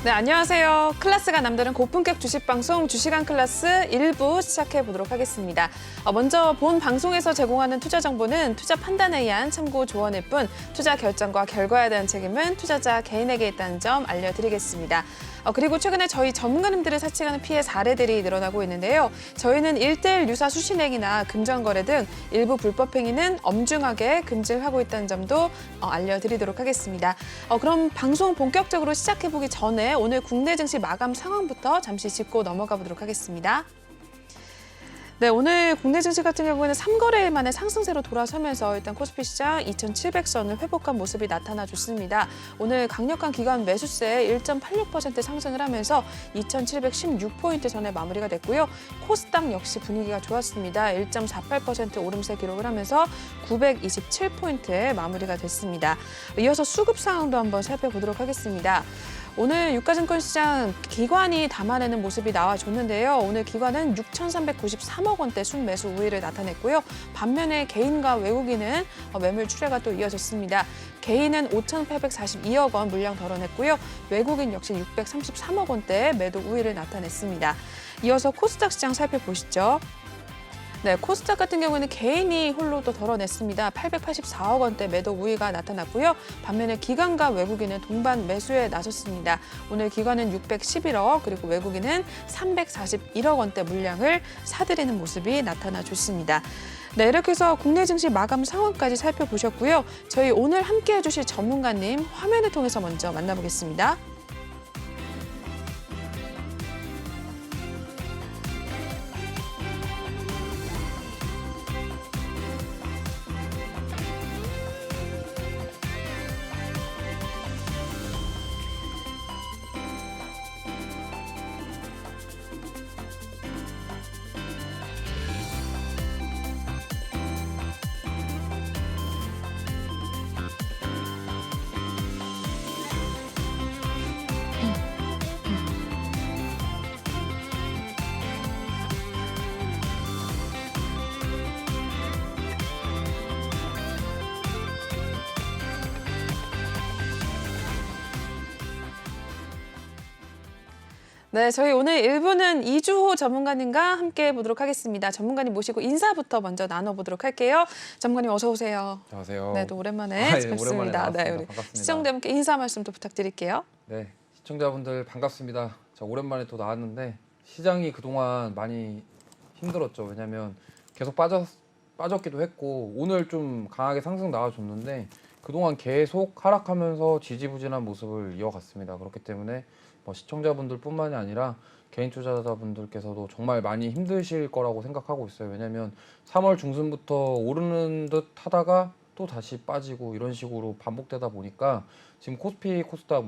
네, 안녕하세요. 클래스가 남다른 고품격 주식 방송 주식한 클래스 1부 시작해 보도록 하겠습니다. 먼저 본 방송에서 제공하는 투자 정보는 투자 판단에 의한 참고 조언일 뿐 투자 결정과 결과에 대한 책임은 투자자 개인에게 있다는 점 알려드리겠습니다. 그리고 최근에 저희 전문가님들을 사칭하는 피해 사례들이 늘어나고 있는데요. 저희는 1:1 유사 수신행위나 금전거래 등 일부 불법 행위는 엄중하게 금지를 하고 있다는 점도 알려드리도록 하겠습니다. 그럼 방송 본격적으로 시작해보기 전에 오늘 국내 증시 마감 상황부터 잠시 짚고 넘어가 보도록 하겠습니다. 네, 오늘 국내 증시 같은 경우에는 3거래일 만에 상승세로 돌아서면서 일단 코스피 시장 2,700선을 회복한 모습이 나타나줬습니다. 오늘 강력한 기관 매수세에 1.86% 상승을 하면서 2,716포인트 선에 마무리가 됐고요. 코스닥 역시 분위기가 좋았습니다. 1.48% 오름세 기록을 하면서 927포인트에 마무리가 됐습니다. 이어서 수급 상황도 한번 살펴보도록 하겠습니다. 오늘 유가증권 시장 기관이 담아내는 모습이 나와줬는데요. 오늘 기관은 6,393억 원대 순매수 우위를 나타냈고요. 반면에 개인과 외국인은 매물 출회가 또 이어졌습니다. 개인은 5,842억 원 물량 덜어냈고요. 외국인 역시 633억 원대 매도 우위를 나타냈습니다. 이어서 코스닥 시장 살펴보시죠. 네, 코스닥 같은 경우에는 개인이 홀로 또 덜어냈습니다. 884억 원대 매도 우위가 나타났고요. 반면에 기관과 외국인은 동반 매수에 나섰습니다. 오늘 기관은 611억 그리고 외국인은 341억 원대 물량을 사들이는 모습이 나타나줬습니다. 네, 이렇게 해서 국내 증시 마감 상황까지 살펴보셨고요. 저희 오늘 함께해 주실 전문가님 화면을 통해서 먼저 만나보겠습니다. 네, 저희 오늘 1부는 이주호 전문가님과 함께 보도록 하겠습니다. 전문가님 모시고 인사부터 먼저 나눠보도록 할게요. 전문가님 어서 오세요. 안녕하세요. 네, 또 오랜만에 뵙습니다. 네, 우리 반갑습니다. 시청자분께 인사 말씀 또 부탁드릴게요. 네, 시청자분들 반갑습니다. 자, 오랜만에 또 나왔는데 시장이 그동안 많이 힘들었죠. 왜냐하면 계속 빠졌기도 했고 오늘 좀 강하게 상승 나와줬는데 그동안 계속 하락하면서 지지부진한 모습을 이어갔습니다. 그렇기 때문에 시청자분들뿐만이 아니라 개인 투자자분들께서도 정말 많이 힘드실 거라고 생각하고 있어요. 왜냐하면 3월 중순부터 오르는 듯 하다가 또 다시 빠지고 이런 식으로 반복되다 보니까 지금 코스피, 코스닥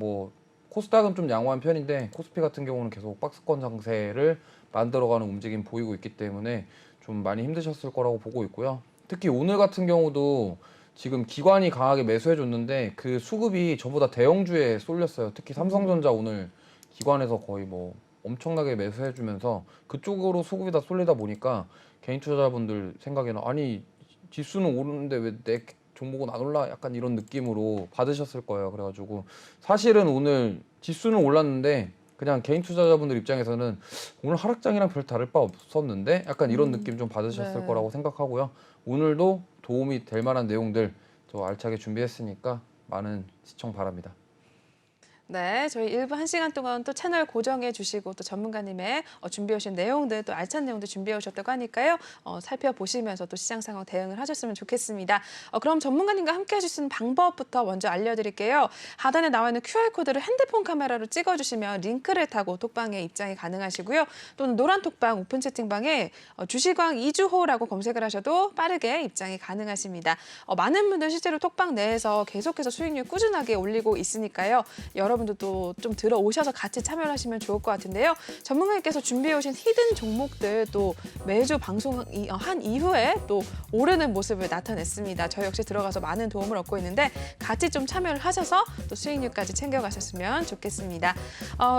코스닥은 좀 양호한 편인데 코스피 같은 경우는 계속 박스권 상세를 만들어가는 움직임 보이고 있기 때문에 좀 많이 힘드셨을 거라고 보고 있고요. 특히 오늘 같은 경우도 지금 기관이 강하게 매수해줬는데 그 수급이 전부 다 대형주에 쏠렸어요. 특히 삼성전자 오늘 기관에서 거의 엄청나게 매수해주면서 그쪽으로 수급이 다 쏠리다 보니까 개인 투자자분들 생각에는 아니 지수는 오르는데 왜 내 종목은 안 올라? 약간 이런 느낌으로 받으셨을 거예요. 그래가지고 사실은 오늘 지수는 올랐는데 그냥 개인 투자자분들 입장에서는 오늘 하락장이랑 별 다를 바 없었는데 약간 이런 느낌 좀 받으셨을 거라고 생각하고요. 오늘도 도움이 될 만한 내용들 저 알차게 준비했으니까 많은 시청 바랍니다. 네, 저희 1부 1시간 동안 또 채널 고정해 주시고 또 전문가님의 준비해 오신 내용들 또 알찬 내용들 준비해 오셨다고 하니까요. 살펴보시면서 또 시장 상황 대응을 하셨으면 좋겠습니다. 그럼 전문가님과 함께 하실 수 있는 방법부터 먼저 알려드릴게요. 하단에 나와 있는 QR코드를 핸드폰 카메라로 찍어주시면 링크를 타고 톡방에 입장이 가능하시고요. 또는 노란 톡방 오픈 채팅방에 주식왕 이주호라고 검색을 하셔도 빠르게 입장이 가능하십니다. 많은 분들 실제로 톡방 내에서 계속해서 수익률 꾸준하게 올리고 있으니까요. 여러분들도 좀 들어오셔서 같이 참여를 하시면 좋을 것 같은데요. 전문가님께서 준비해 오신 히든 종목들 또 매주 방송한 이후에 또 오르는 모습을 나타냈습니다. 저희 역시 들어가서 많은 도움을 얻고 있는데 같이 좀 참여를 하셔서 또 수익률까지 챙겨가셨으면 좋겠습니다.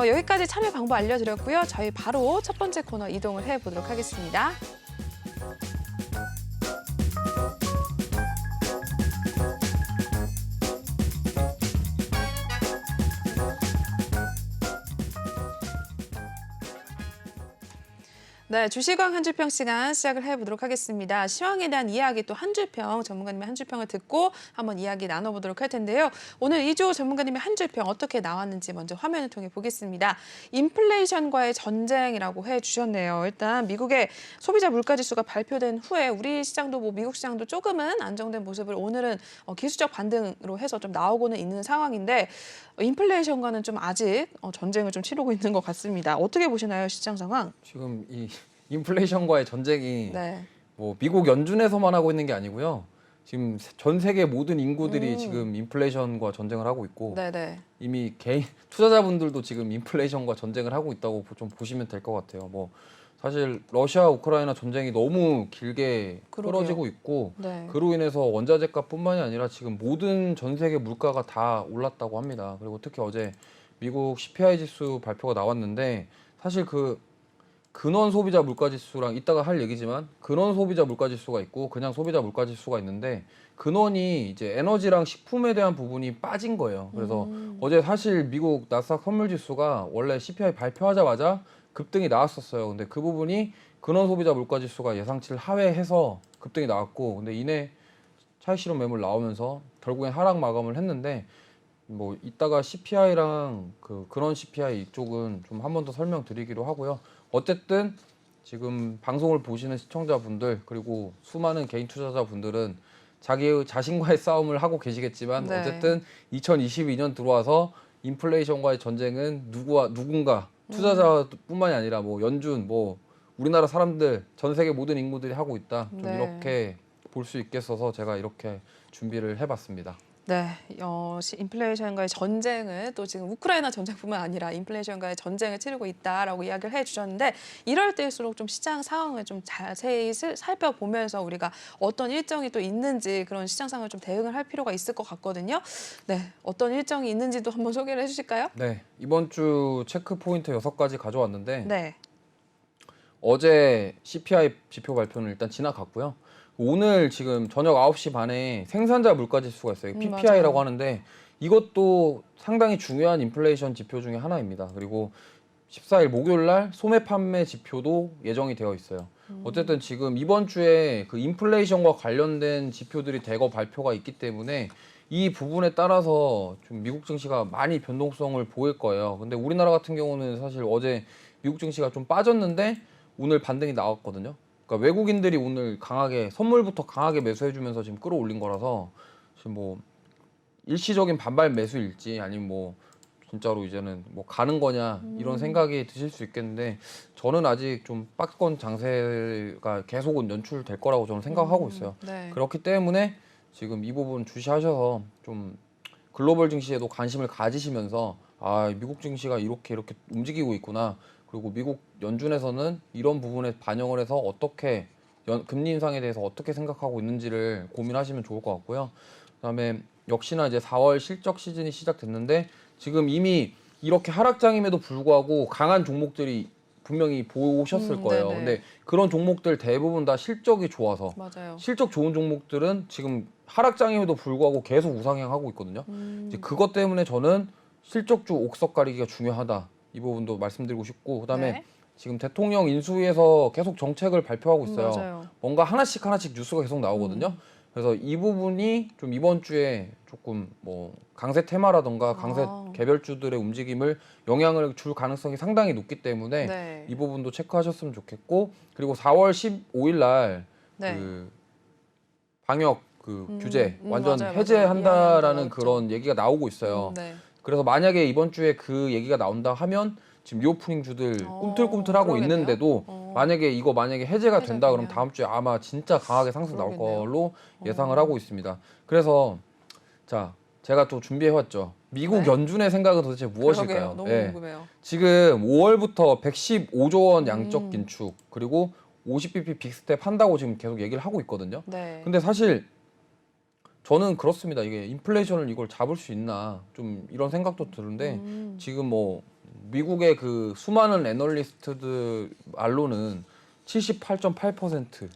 여기까지 참여 방법 알려드렸고요. 저희 바로 첫 번째 코너 이동을 해보도록 하겠습니다. 네, 주시광 한 줄평 시간 시작을 해보도록 하겠습니다. 시황에 대한 이야기 또 한 줄평, 전문가님의 한 줄평을 듣고 한번 이야기 나눠보도록 할 텐데요. 오늘 이조 전문가님의 한 줄평 어떻게 나왔는지 먼저 화면을 통해 보겠습니다. 인플레이션과의 전쟁이라고 해주셨네요. 일단 미국의 소비자 물가지수가 발표된 후에 우리 시장도 미국 시장도 조금은 안정된 모습을 오늘은 기술적 반등으로 해서 좀 나오고는 있는 상황인데 인플레이션과는 좀 아직 전쟁을 좀 치르고 있는 것 같습니다. 어떻게 보시나요, 시장 상황? 지금 이 인플레이션과의 전쟁이 네. 뭐 미국 연준에서만 하고 있는 게 아니고요. 지금 전 세계 모든 인구들이 지금 인플레이션과 전쟁을 하고 있고 네네. 이미 개인 투자자분들도 지금 인플레이션과 전쟁을 하고 있다고 좀 보시면 될 것 같아요. 뭐 사실 러시아 우크라이나 전쟁이 너무 길게 그러게요. 벌어지고 있고 네. 그로 인해서 원자재값뿐만이 아니라 지금 모든 전 세계 물가가 다 올랐다고 합니다. 그리고 특히 어제 미국 CPI 지수 발표가 나왔는데 사실 그 근원 소비자 물가 지수랑 이따가 할 얘기지만 근원 소비자 물가 지수가 있고 그냥 소비자 물가 지수가 있는데 근원이 이제 에너지랑 식품에 대한 부분이 빠진 거예요. 그래서 어제 사실 미국 나스닥 선물 지수가 원래 CPI 발표하자마자 급등이 나왔었어요. 근데 그 부분이 근원 소비자 물가 지수가 예상치를 하회해서 급등이 나왔고 근데 이내 차익 실현 매물 나오면서 결국엔 하락 마감을 했는데 뭐 이따가 CPI랑 그 근원 CPI 이쪽은 좀 한 번 더 설명드리기로 하고요. 어쨌든 지금 방송을 보시는 시청자분들 그리고 수많은 개인 투자자분들은 자기 자신과의 싸움을 하고 계시겠지만 네. 어쨌든 2022년 들어와서 인플레이션과의 전쟁은 누군가 투자자뿐만이 아니라 뭐 연준 뭐 우리나라 사람들 전 세계 모든 인구들이 하고 있다. 좀 네. 이렇게 볼 수 있겠어서 제가 이렇게 준비를 해봤습니다. 네, 인플레이션과의 전쟁을 또 지금 우크라이나 전쟁뿐만 아니라 인플레이션과의 전쟁을 치르고 있다라고 이야기를 해주셨는데 이럴 때일수록 좀 시장 상황을 좀 자세히 살펴보면서 우리가 어떤 일정이 또 있는지 그런 시장 상황을 좀 대응을 할 필요가 있을 것 같거든요. 네, 어떤 일정이 있는지도 한번 소개를 해주실까요? 네, 이번 주 체크 포인트 6가지 가져왔는데 네, 어제 CPI 지표 발표는 일단 지나갔고요. 오늘 지금 저녁 9시 반에 생산자 물가 지수가 있어요. PPI라고 맞아요. 하는데 이것도 상당히 중요한 인플레이션 지표 중에 하나입니다. 그리고 14일 목요일 날 소매 판매 지표도 예정이 되어 있어요. 어쨌든 지금 이번 주에 그 인플레이션과 관련된 지표들이 대거 발표가 있기 때문에 이 부분에 따라서 좀 미국 증시가 많이 변동성을 보일 거예요. 근데 우리나라 같은 경우는 사실 어제 미국 증시가 좀 빠졌는데 오늘 반등이 나왔거든요. 그러니까 외국인들이 오늘 강하게 선물부터 강하게 매수해주면서 지금 끌어올린 거라서 지금 뭐 일시적인 반발 매수일지 아니면 뭐 진짜로 이제는 뭐 가는 거냐 이런 생각이 드실 수 있겠는데 저는 아직 좀 박스권 장세가 계속은 연출될 거라고 저는 생각하고 있어요. 네. 그렇기 때문에 지금 이 부분 주시하셔서 좀 글로벌 증시에도 관심을 가지시면서 아 미국 증시가 이렇게 움직이고 있구나. 그리고 미국 연준에서는 이런 부분에 반영을 해서 어떻게 금리 인상에 대해서 어떻게 생각하고 있는지를 고민하시면 좋을 것 같고요. 그다음에 역시나 이제 4월 실적 시즌이 시작됐는데 지금 이미 이렇게 하락장임에도 불구하고 강한 종목들이 분명히 보셨을 거예요. 네네. 근데 그런 종목들 대부분 다 실적이 좋아서 맞아요. 실적 좋은 종목들은 지금 하락장임에도 불구하고 계속 우상향하고 있거든요. 이제 그것 때문에 저는 실적주 옥석 가리기가 중요하다. 이 부분도 말씀드리고 싶고 그다음에 네. 지금 대통령 인수위에서 계속 정책을 발표하고 있어요. 맞아요. 뭔가 하나씩 뉴스가 계속 나오거든요. 그래서 이 부분이 좀 이번 주에 조금 뭐 강세 테마라던가 강세 아. 개별주들의 움직임을 영향을 줄 가능성이 상당히 높기 때문에 네. 이 부분도 체크하셨으면 좋겠고 그리고 4월 15일 날 네. 그 방역 그 규제 완전 맞아요, 맞아요. 해제한다라는 이야기가 그런 얘기가 나오고 있어요. 네. 그래서 만약에 이번 주에 그 얘기가 나온다 하면 지금 리오프닝 주들 꿈틀꿈틀하고 그러겠네요. 있는데도 만약에 해제가 된다 그러면 해제되면. 다음 주에 아마 진짜 강하게 상승 나올 그러겠네요. 걸로 예상을 하고 있습니다. 그래서 자 제가 또 준비해 왔죠. 미국 네. 연준의 생각은 도대체 무엇일까요? 그러게요. 너무 예. 궁금해요. 지금 5월부터 115조 원 양적 긴축 그리고 50bp 빅스텝 한다고 지금 계속 얘기를 하고 있거든요. 네. 근데 사실 저는 그렇습니다. 이게 인플레이션을 이걸 잡을 수 있나 좀 이런 생각도 드는데 지금 뭐 미국의 그 수많은 애널리스트들 말로는 78.8%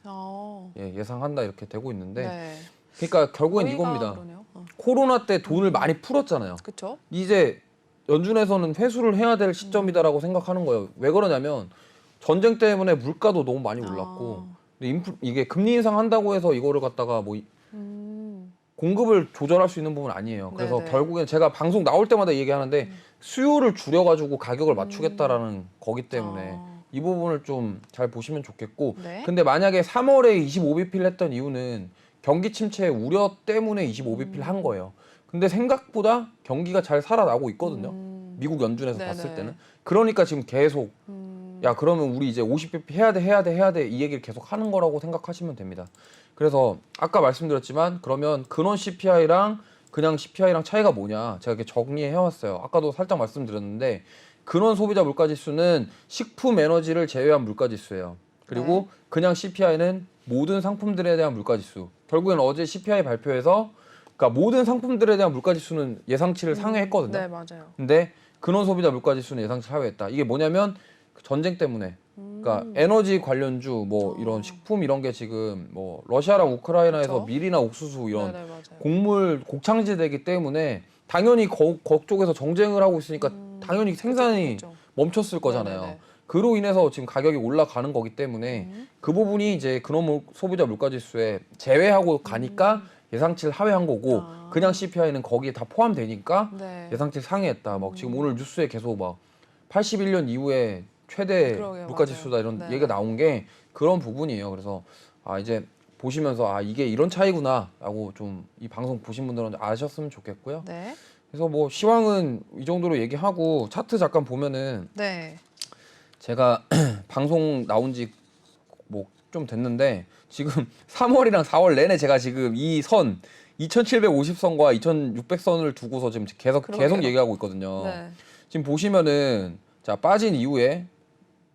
예상한다 이렇게 되고 있는데 네. 그러니까 결국엔 거의가 이겁니다. 그러네요. 코로나 때 돈을 많이 풀었잖아요. 그렇죠? 이제 연준에서는 회수를 해야 될 시점이다라고 생각하는 거예요. 왜 그러냐면 전쟁 때문에 물가도 너무 많이 올랐고 근데 이게 금리 인상한다고 해서 이거를 갖다가 뭐 공급을 조절할 수 있는 부분은 아니에요. 그래서 네네. 결국엔 제가 방송 나올 때마다 얘기하는데 수요를 줄여가지고 가격을 맞추겠다라는 거기 때문에 이 부분을 좀 잘 보시면 좋겠고 네. 근데 만약에 3월에 25bp를 했던 이유는 경기 침체 우려 때문에 25bp를 한 거예요. 근데 생각보다 경기가 잘 살아나고 있거든요. 미국 연준에서 네네. 봤을 때는. 그러니까 지금 계속 야 그러면 우리 이제 50bp 해야 돼 이 얘기를 계속 하는 거라고 생각하시면 됩니다. 그래서 아까 말씀드렸지만 그러면 근원 CPI랑 그냥 CPI랑 차이가 뭐냐 제가 이렇게 정리해 왔어요. 아까도 살짝 말씀드렸는데 근원 소비자 물가지수는 식품 에너지를 제외한 물가지수예요. 그리고 그냥 CPI는 모든 상품들에 대한 물가지수. 결국엔 어제 CPI 발표에서 그러니까 모든 상품들에 대한 물가지수는 예상치를 상회했거든요. 네, 맞아요. 근데 근원 소비자 물가지수는 예상치 하회했다. 이게 뭐냐면 전쟁 때문에 그러니까 에너지 관련주 뭐 이런 식품 이런 게 지금 뭐 러시아랑 우크라이나에서 그쵸? 밀이나 옥수수 이런 네네, 맞아요. 곡물 곡창지대이기 때문에 당연히 그쪽에서 정쟁을 하고 있으니까 당연히 생산이 그쵸. 멈췄을 거잖아요. 네네네. 그로 인해서 지금 가격이 올라가는 거기 때문에 그 부분이 이제 근원 소비자 물가지수에 제외하고 가니까 예상치를 하회한 거고 그냥 CPI는 거기에 다 포함되니까 네. 예상치 상회했다. 막 지금 오늘 뉴스에 계속 막 81년 이후에 최대 그러게요, 물가지수다 이런 맞아요. 얘기가 네네. 나온 게 그런 부분이에요. 그래서 이제 보시면서 이게 이런 차이구나라고 좀 이 방송 보신 분들은 아셨으면 좋겠고요. 네. 그래서 뭐 시황은 이 정도로 얘기하고 차트 잠깐 보면은 네. 제가 방송 나온 지 뭐 좀 됐는데 지금 3월이랑 4월 내내 제가 지금 이 선 2750선과 2600선을 두고서 지금 계속 그러게요. 얘기하고 있거든요. 네. 지금 보시면은 자 빠진 이후에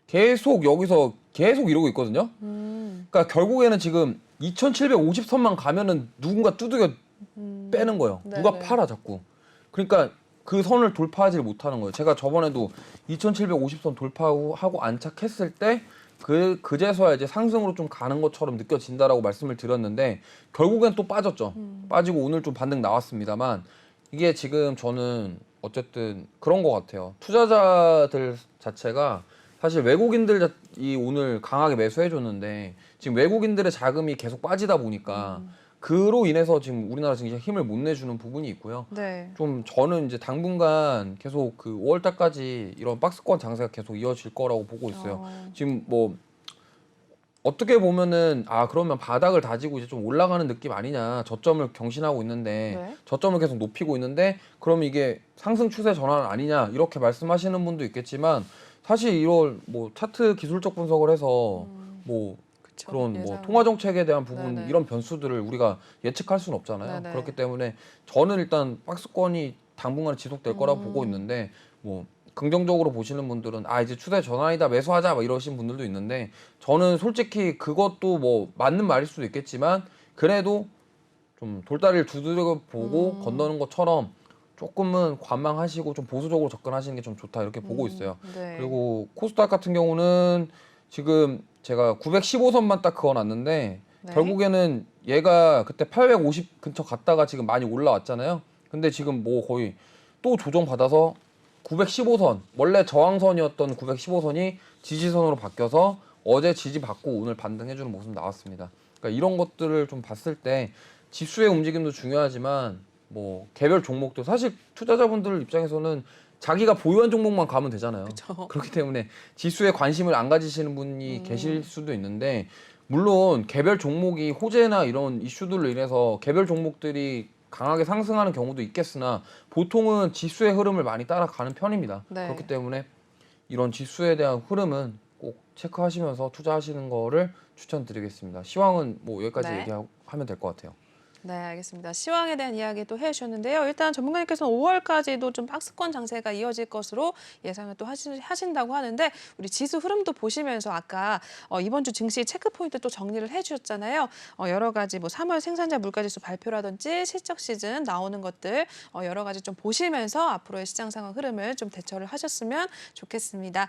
계속 여기서 계속 이러고 있거든요. 그러니까 결국에는 지금 2750선만 가면은 누군가 두들겨 빼는 거예요. 누가 네네. 팔아 자꾸. 그러니까 그 선을 돌파하지 못하는 거예요. 제가 저번에도 2750선 돌파하고 안착했을 때 그제서야 이제 상승으로 좀 가는 것처럼 느껴진다라고 말씀을 드렸는데 결국엔 또 빠졌죠. 빠지고 오늘 좀 반등 나왔습니다만 이게 지금 저는 어쨌든 그런 것 같아요. 투자자들 자체가 사실 외국인들이 오늘 강하게 매수해 줬는데 지금 외국인들의 자금이 계속 빠지다 보니까 그로 인해서 지금 우리나라 지금 힘을 못 내주는 부분이 있고요. 네. 좀 저는 이제 당분간 계속 그 5월 달까지 이런 박스권 장세가 계속 이어질 거라고 보고 있어요. 지금 뭐 어떻게 보면은 그러면 바닥을 다지고 이제 좀 올라가는 느낌 아니냐 저점을 경신하고 있는데 네. 저점을 계속 높이고 있는데 그럼 이게 상승 추세 전환 아니냐 이렇게 말씀하시는 분도 있겠지만 사실 이런 뭐 차트 기술적 분석을 해서 뭐 그쵸. 그런 뭐 예상을. 통화 정책에 대한 부분 네네. 이런 변수들을 우리가 예측할 수는 없잖아요. 네네. 그렇기 때문에 저는 일단 박스권이 당분간 지속될 거라고 보고 있는데 뭐 긍정적으로 보시는 분들은 이제 추세 전환이다 매수하자 막 이러신 분들도 있는데 저는 솔직히 그것도 뭐 맞는 말일 수도 있겠지만 그래도 좀 돌다리를 두드려 보고 건너는 것처럼 조금은 관망하시고 좀 보수적으로 접근하시는 게 좀 좋다 이렇게 보고 있어요. 네. 그리고 코스닥 같은 경우는 지금 제가 915선만 딱 그어놨는데 네. 결국에는 얘가 그때 850 근처 갔다가 지금 많이 올라왔잖아요. 근데 지금 뭐 거의 또 조정받아서 915선 원래 저항선이었던 915선이 지지선으로 바뀌어서 어제 지지받고 오늘 반등해주는 모습 나왔습니다. 그러니까 이런 것들을 좀 봤을 때 지수의 움직임도 중요하지만 뭐 개별 종목도 사실 투자자분들 입장에서는 자기가 보유한 종목만 가면 되잖아요. 그쵸. 그렇기 때문에 지수에 관심을 안 가지시는 분이 계실 수도 있는데 물론 개별 종목이 호재나 이런 이슈들로 인해서 개별 종목들이 강하게 상승하는 경우도 있겠으나 보통은 지수의 흐름을 많이 따라가는 편입니다. 네. 그렇기 때문에 이런 지수에 대한 흐름은 꼭 체크하시면서 투자하시는 거를 추천드리겠습니다. 시황은 뭐 여기까지 네. 얘기하면 될 것 같아요. 네, 알겠습니다. 시황에 대한 이야기 또 해주셨는데요. 일단 전문가님께서는 5월까지도 좀 박스권 장세가 이어질 것으로 예상을 또 하신다고 하는데 우리 지수 흐름도 보시면서 아까 이번 주 증시 체크 포인트 또 정리를 해주셨잖아요. 여러 가지 뭐 3월 생산자 물가지수 발표라든지 실적 시즌 나오는 것들 여러 가지 좀 보시면서 앞으로의 시장 상황 흐름을 좀 대처를 하셨으면 좋겠습니다.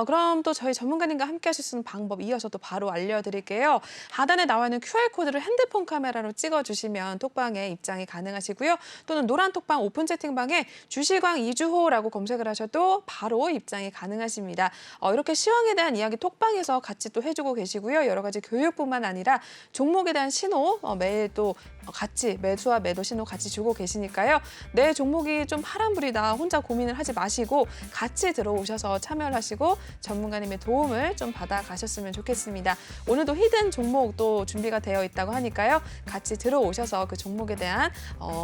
그럼 또 저희 전문가님과 함께 하실 수 있는 방법 이어서 또 바로 알려드릴게요. 하단에 나와 있는 QR코드를 핸드폰 카메라로 찍어주시면 하시면 톡방에 입장이 가능하시고요. 또는 노란 톡방 오픈 채팅방에 주시광 2주호라고 검색을 하셔도 바로 입장이 가능하십니다. 이렇게 시황에 대한 이야기 톡방에서 같이 또 해주고 계시고요. 여러 가지 교육뿐만 아니라 종목에 대한 신호 매일 또 같이 매수와 매도 신호 같이 주고 계시니까요. 내 종목이 좀 파란불이다 혼자 고민을 하지 마시고 같이 들어오셔서 참여를 하시고 전문가님의 도움을 좀 받아 가셨으면 좋겠습니다. 오늘도 히든 종목도 준비가 되어 있다고 하니까요. 같이 들어오셔서 그 종목에 대한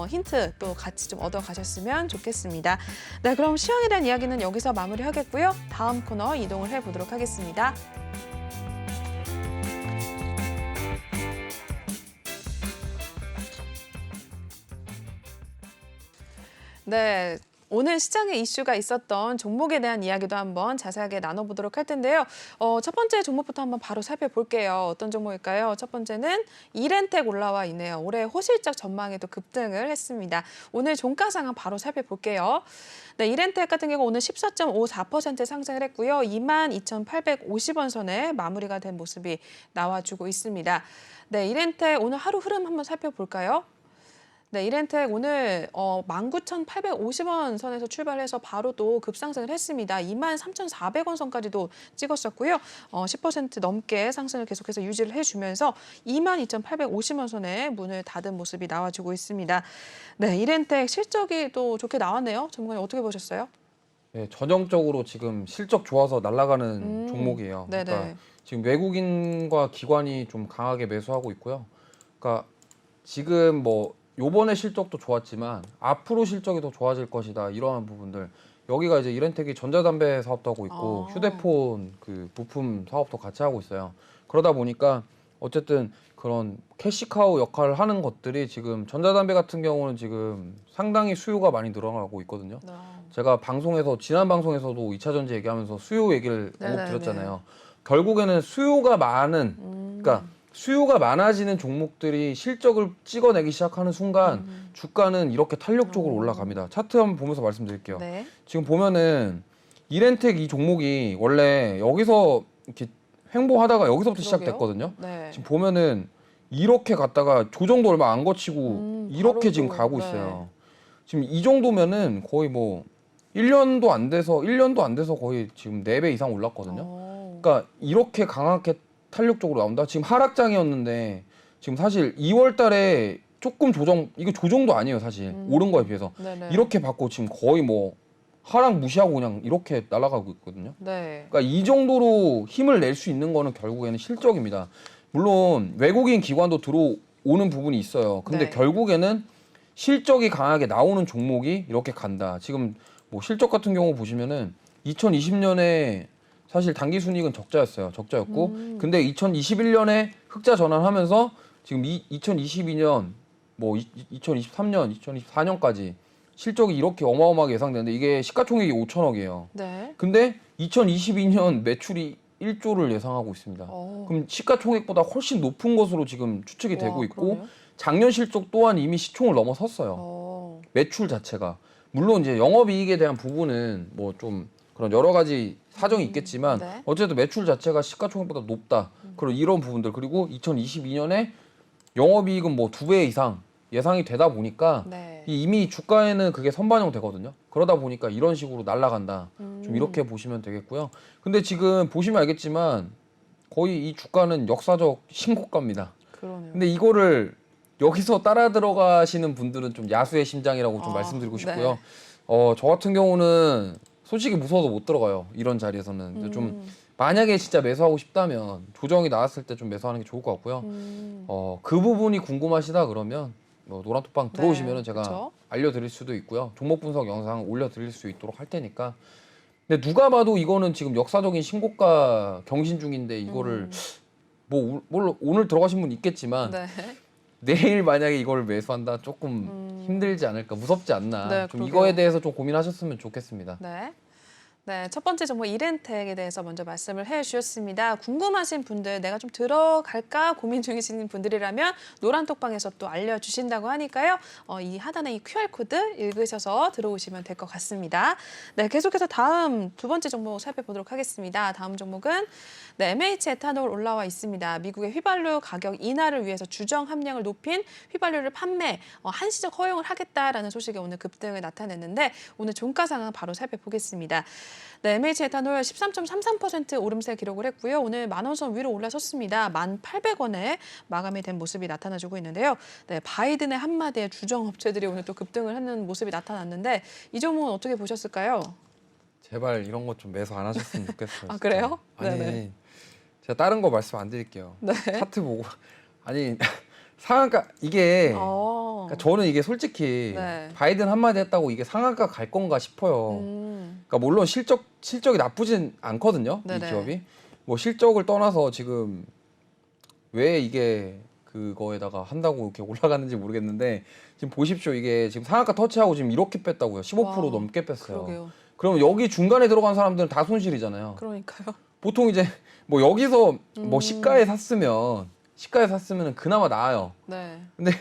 힌트 또 같이 좀 얻어 가셨으면 좋겠습니다. 네, 그럼 시황에 대한 이야기는 여기서 마무리하겠고요. 다음 코너 이동을 해보도록 하겠습니다. 네, 오늘 시장에 이슈가 있었던 종목에 대한 이야기도 한번 자세하게 나눠보도록 할 텐데요. 첫 번째 종목부터 한번 바로 살펴볼게요. 어떤 종목일까요? 첫 번째는 이렌텍 올라와 있네요. 올해 호실적 전망에도 급등을 했습니다. 오늘 종가 상황 바로 살펴볼게요. 네, 이렌텍 같은 경우 오늘 14.54% 상승을 했고요. 22,850원 선에 마무리가 된 모습이 나와주고 있습니다. 네, 이렌텍 오늘 하루 흐름 한번 살펴볼까요? 네, 이렌텍 오늘 19,850원 선에서 출발해서 바로 또 급상승을 했습니다. 23,400원 선까지도 찍었었고요. 10% 넘게 상승을 계속해서 유지를 해주면서 22,850원 선에 문을 닫은 모습이 나와주고 있습니다. 네, 이렌텍 실적이 또 좋게 나왔네요. 전문가님 어떻게 보셨어요? 네, 전형적으로 지금 실적 좋아서 날아가는 종목이에요. 네네. 그러니까 지금 외국인과 기관이 좀 강하게 매수하고 있고요. 그러니까 지금 뭐 요번에 실적도 좋았지만 앞으로 실적이 더 좋아질 것이다 이러한 부분들 여기가 이제 이렌텍이 전자담배 사업도 하고 있고 휴대폰 그 부품 사업도 같이 하고 있어요. 그러다 보니까 어쨌든 그런 캐시카우 역할을 하는 것들이 지금 전자담배 같은 경우는 지금 상당히 수요가 많이 늘어나고 있거든요. 제가 방송에서 지난 방송에서도 2차 전지 얘기하면서 수요 얘기를 언급 드렸잖아요. 결국에는 수요가 많은 그러니까 수요가 많아지는 종목들이 실적을 찍어내기 시작하는 순간 주가는 이렇게 탄력적으로 올라갑니다. 차트 한번 보면서 말씀드릴게요. 네. 지금 보면은 이렌텍 이 종목이 원래 여기서 이렇게 횡보하다가 여기서부터 시작됐거든요. 네. 지금 보면은 이렇게 갔다가 조정도 얼마 안 거치고 이렇게 지금 바로 가고 네. 있어요. 지금 이 정도면은 거의 뭐 1년도 안 돼서 거의 지금 4배 이상 올랐거든요. 그러니까 이렇게 강하게 탄력적으로 나온다. 지금 하락장이었는데 지금 사실 2월 달에 조금 이거 조정도 아니에요, 사실. 오른 거에 비해서. 네네. 이렇게 받고 지금 거의 뭐 하락 무시하고 그냥 이렇게 날아가고 있거든요. 네. 그러니까 이 정도로 힘을 낼 수 있는 거는 결국에는 실적입니다. 물론 외국인 기관도 들어오는 부분이 있어요. 근데 네. 결국에는 실적이 강하게 나오는 종목이 이렇게 간다. 지금 뭐 실적 같은 경우 보시면은 2020년에 사실 단기 순이익은 적자였고 근데 2021년에 흑자 전환하면서 지금 2022년 뭐 2023년 2024년까지 실적이 이렇게 어마어마하게 예상되는데 이게 시가총액이 5천억이에요. 네. 근데 2022년 매출이 1조를 예상하고 있습니다. 그럼 시가총액보다 훨씬 높은 것으로 지금 추측이 되고 있고 그러네요. 작년 실적 또한 이미 시총을 넘어섰어요. 매출 자체가. 물론 이제 영업이익에 대한 부분은 뭐 좀 그런 여러 가지 사정이 있겠지만 네. 어쨌든 매출 자체가 시가총액보다 높다. 그리고 이런 부분들 그리고 2022년에 영업이익은 뭐 2배 이상 예상이 되다 보니까 네. 이미 주가에는 그게 선반영 되거든요. 그러다 보니까 이런 식으로 날아간다. 좀 이렇게 보시면 되겠고요. 근데 지금 보시면 알겠지만 거의 이 주가는 역사적 신고가입니다. 그러네요. 근데 이거를 여기서 따라 들어가시는 분들은 좀 야수의 심장이라고 좀 말씀드리고 싶고요. 네. 저 같은 경우는 솔직히 무서워서 못 들어가요. 이런 자리에서는. 근데 좀 만약에 진짜 매수하고 싶다면 조정이 나왔을 때 좀 매수하는 게 좋을 것 같고요. 그 부분이 궁금하시다 그러면 뭐 노란톡방 들어오시면 제가 그쵸? 알려드릴 수도 있고요. 종목 분석 영상 올려드릴 수 있도록 할 테니까. 근데 누가 봐도 이거는 지금 역사적인 신고가 경신 중인데 이거를 뭐 물론 오늘 들어가신 분 있겠지만 네. 내일 만약에 이걸 매수한다 조금 힘들지 않을까 무섭지 않나 네, 좀 그러게요. 이거에 대해서 좀 고민하셨으면 좋겠습니다. 네. 네, 첫 번째 정보 이렌텍에 대해서 먼저 말씀을 해주셨습니다. 궁금하신 분들, 내가 좀 들어갈까 고민 중이신 분들이라면 노란톡방에서 또 알려주신다고 하니까요. 이 하단에 이 QR코드 읽으셔서 들어오시면 될 것 같습니다. 네, 계속해서 다음 두 번째 종목 살펴보도록 하겠습니다. 다음 종목은 네, MH 에탄올 올라와 있습니다. 미국의 휘발유 가격 인하를 위해서 주정 함량을 높인 휘발유를 판매, 한시적 허용을 하겠다라는 소식이 오늘 급등을 나타냈는데 오늘 종가 상황 바로 살펴보겠습니다. 네, MH 에탄올 13.33% 오름세 기록을 했고요. 오늘 10,000원 선 위로 올라섰습니다. 1,800원에 마감이 된 모습이 나타나주고 있는데요. 네, 바이든의 한마디에 주정업체들이 오늘 또 급등을 하는 모습이 나타났는데 이 종목은 어떻게 보셨을까요? 제발 이런 거 좀 매수 안 하셨으면 좋겠어요. 아, 그래요? 아니, 네네. 제가 다른 거 말씀 안 드릴게요. 네. 차트 보고 아니 상한가 이게 그러니까 저는 이게 솔직히 네. 바이든 한마디 했다고 이게 상한가 갈 건가 싶어요. 그러니까 물론 실적이 나쁘진 않거든요. 네네. 이 기업이 뭐 실적을 떠나서 지금 왜 이게 그거에다가 한다고 이렇게 올라가는지 모르겠는데 지금 보십시오. 이게 지금 상한가 터치하고 지금 이렇게 뺐다고요. 15% 와, 넘게 뺐어요. 그러게요. 그러면 여기 중간에 들어간 사람들은 다 손실이잖아요. 그러니까요. 보통 이제 뭐 여기서 뭐 시가에 샀으면 그나마 나아요. 네. 근데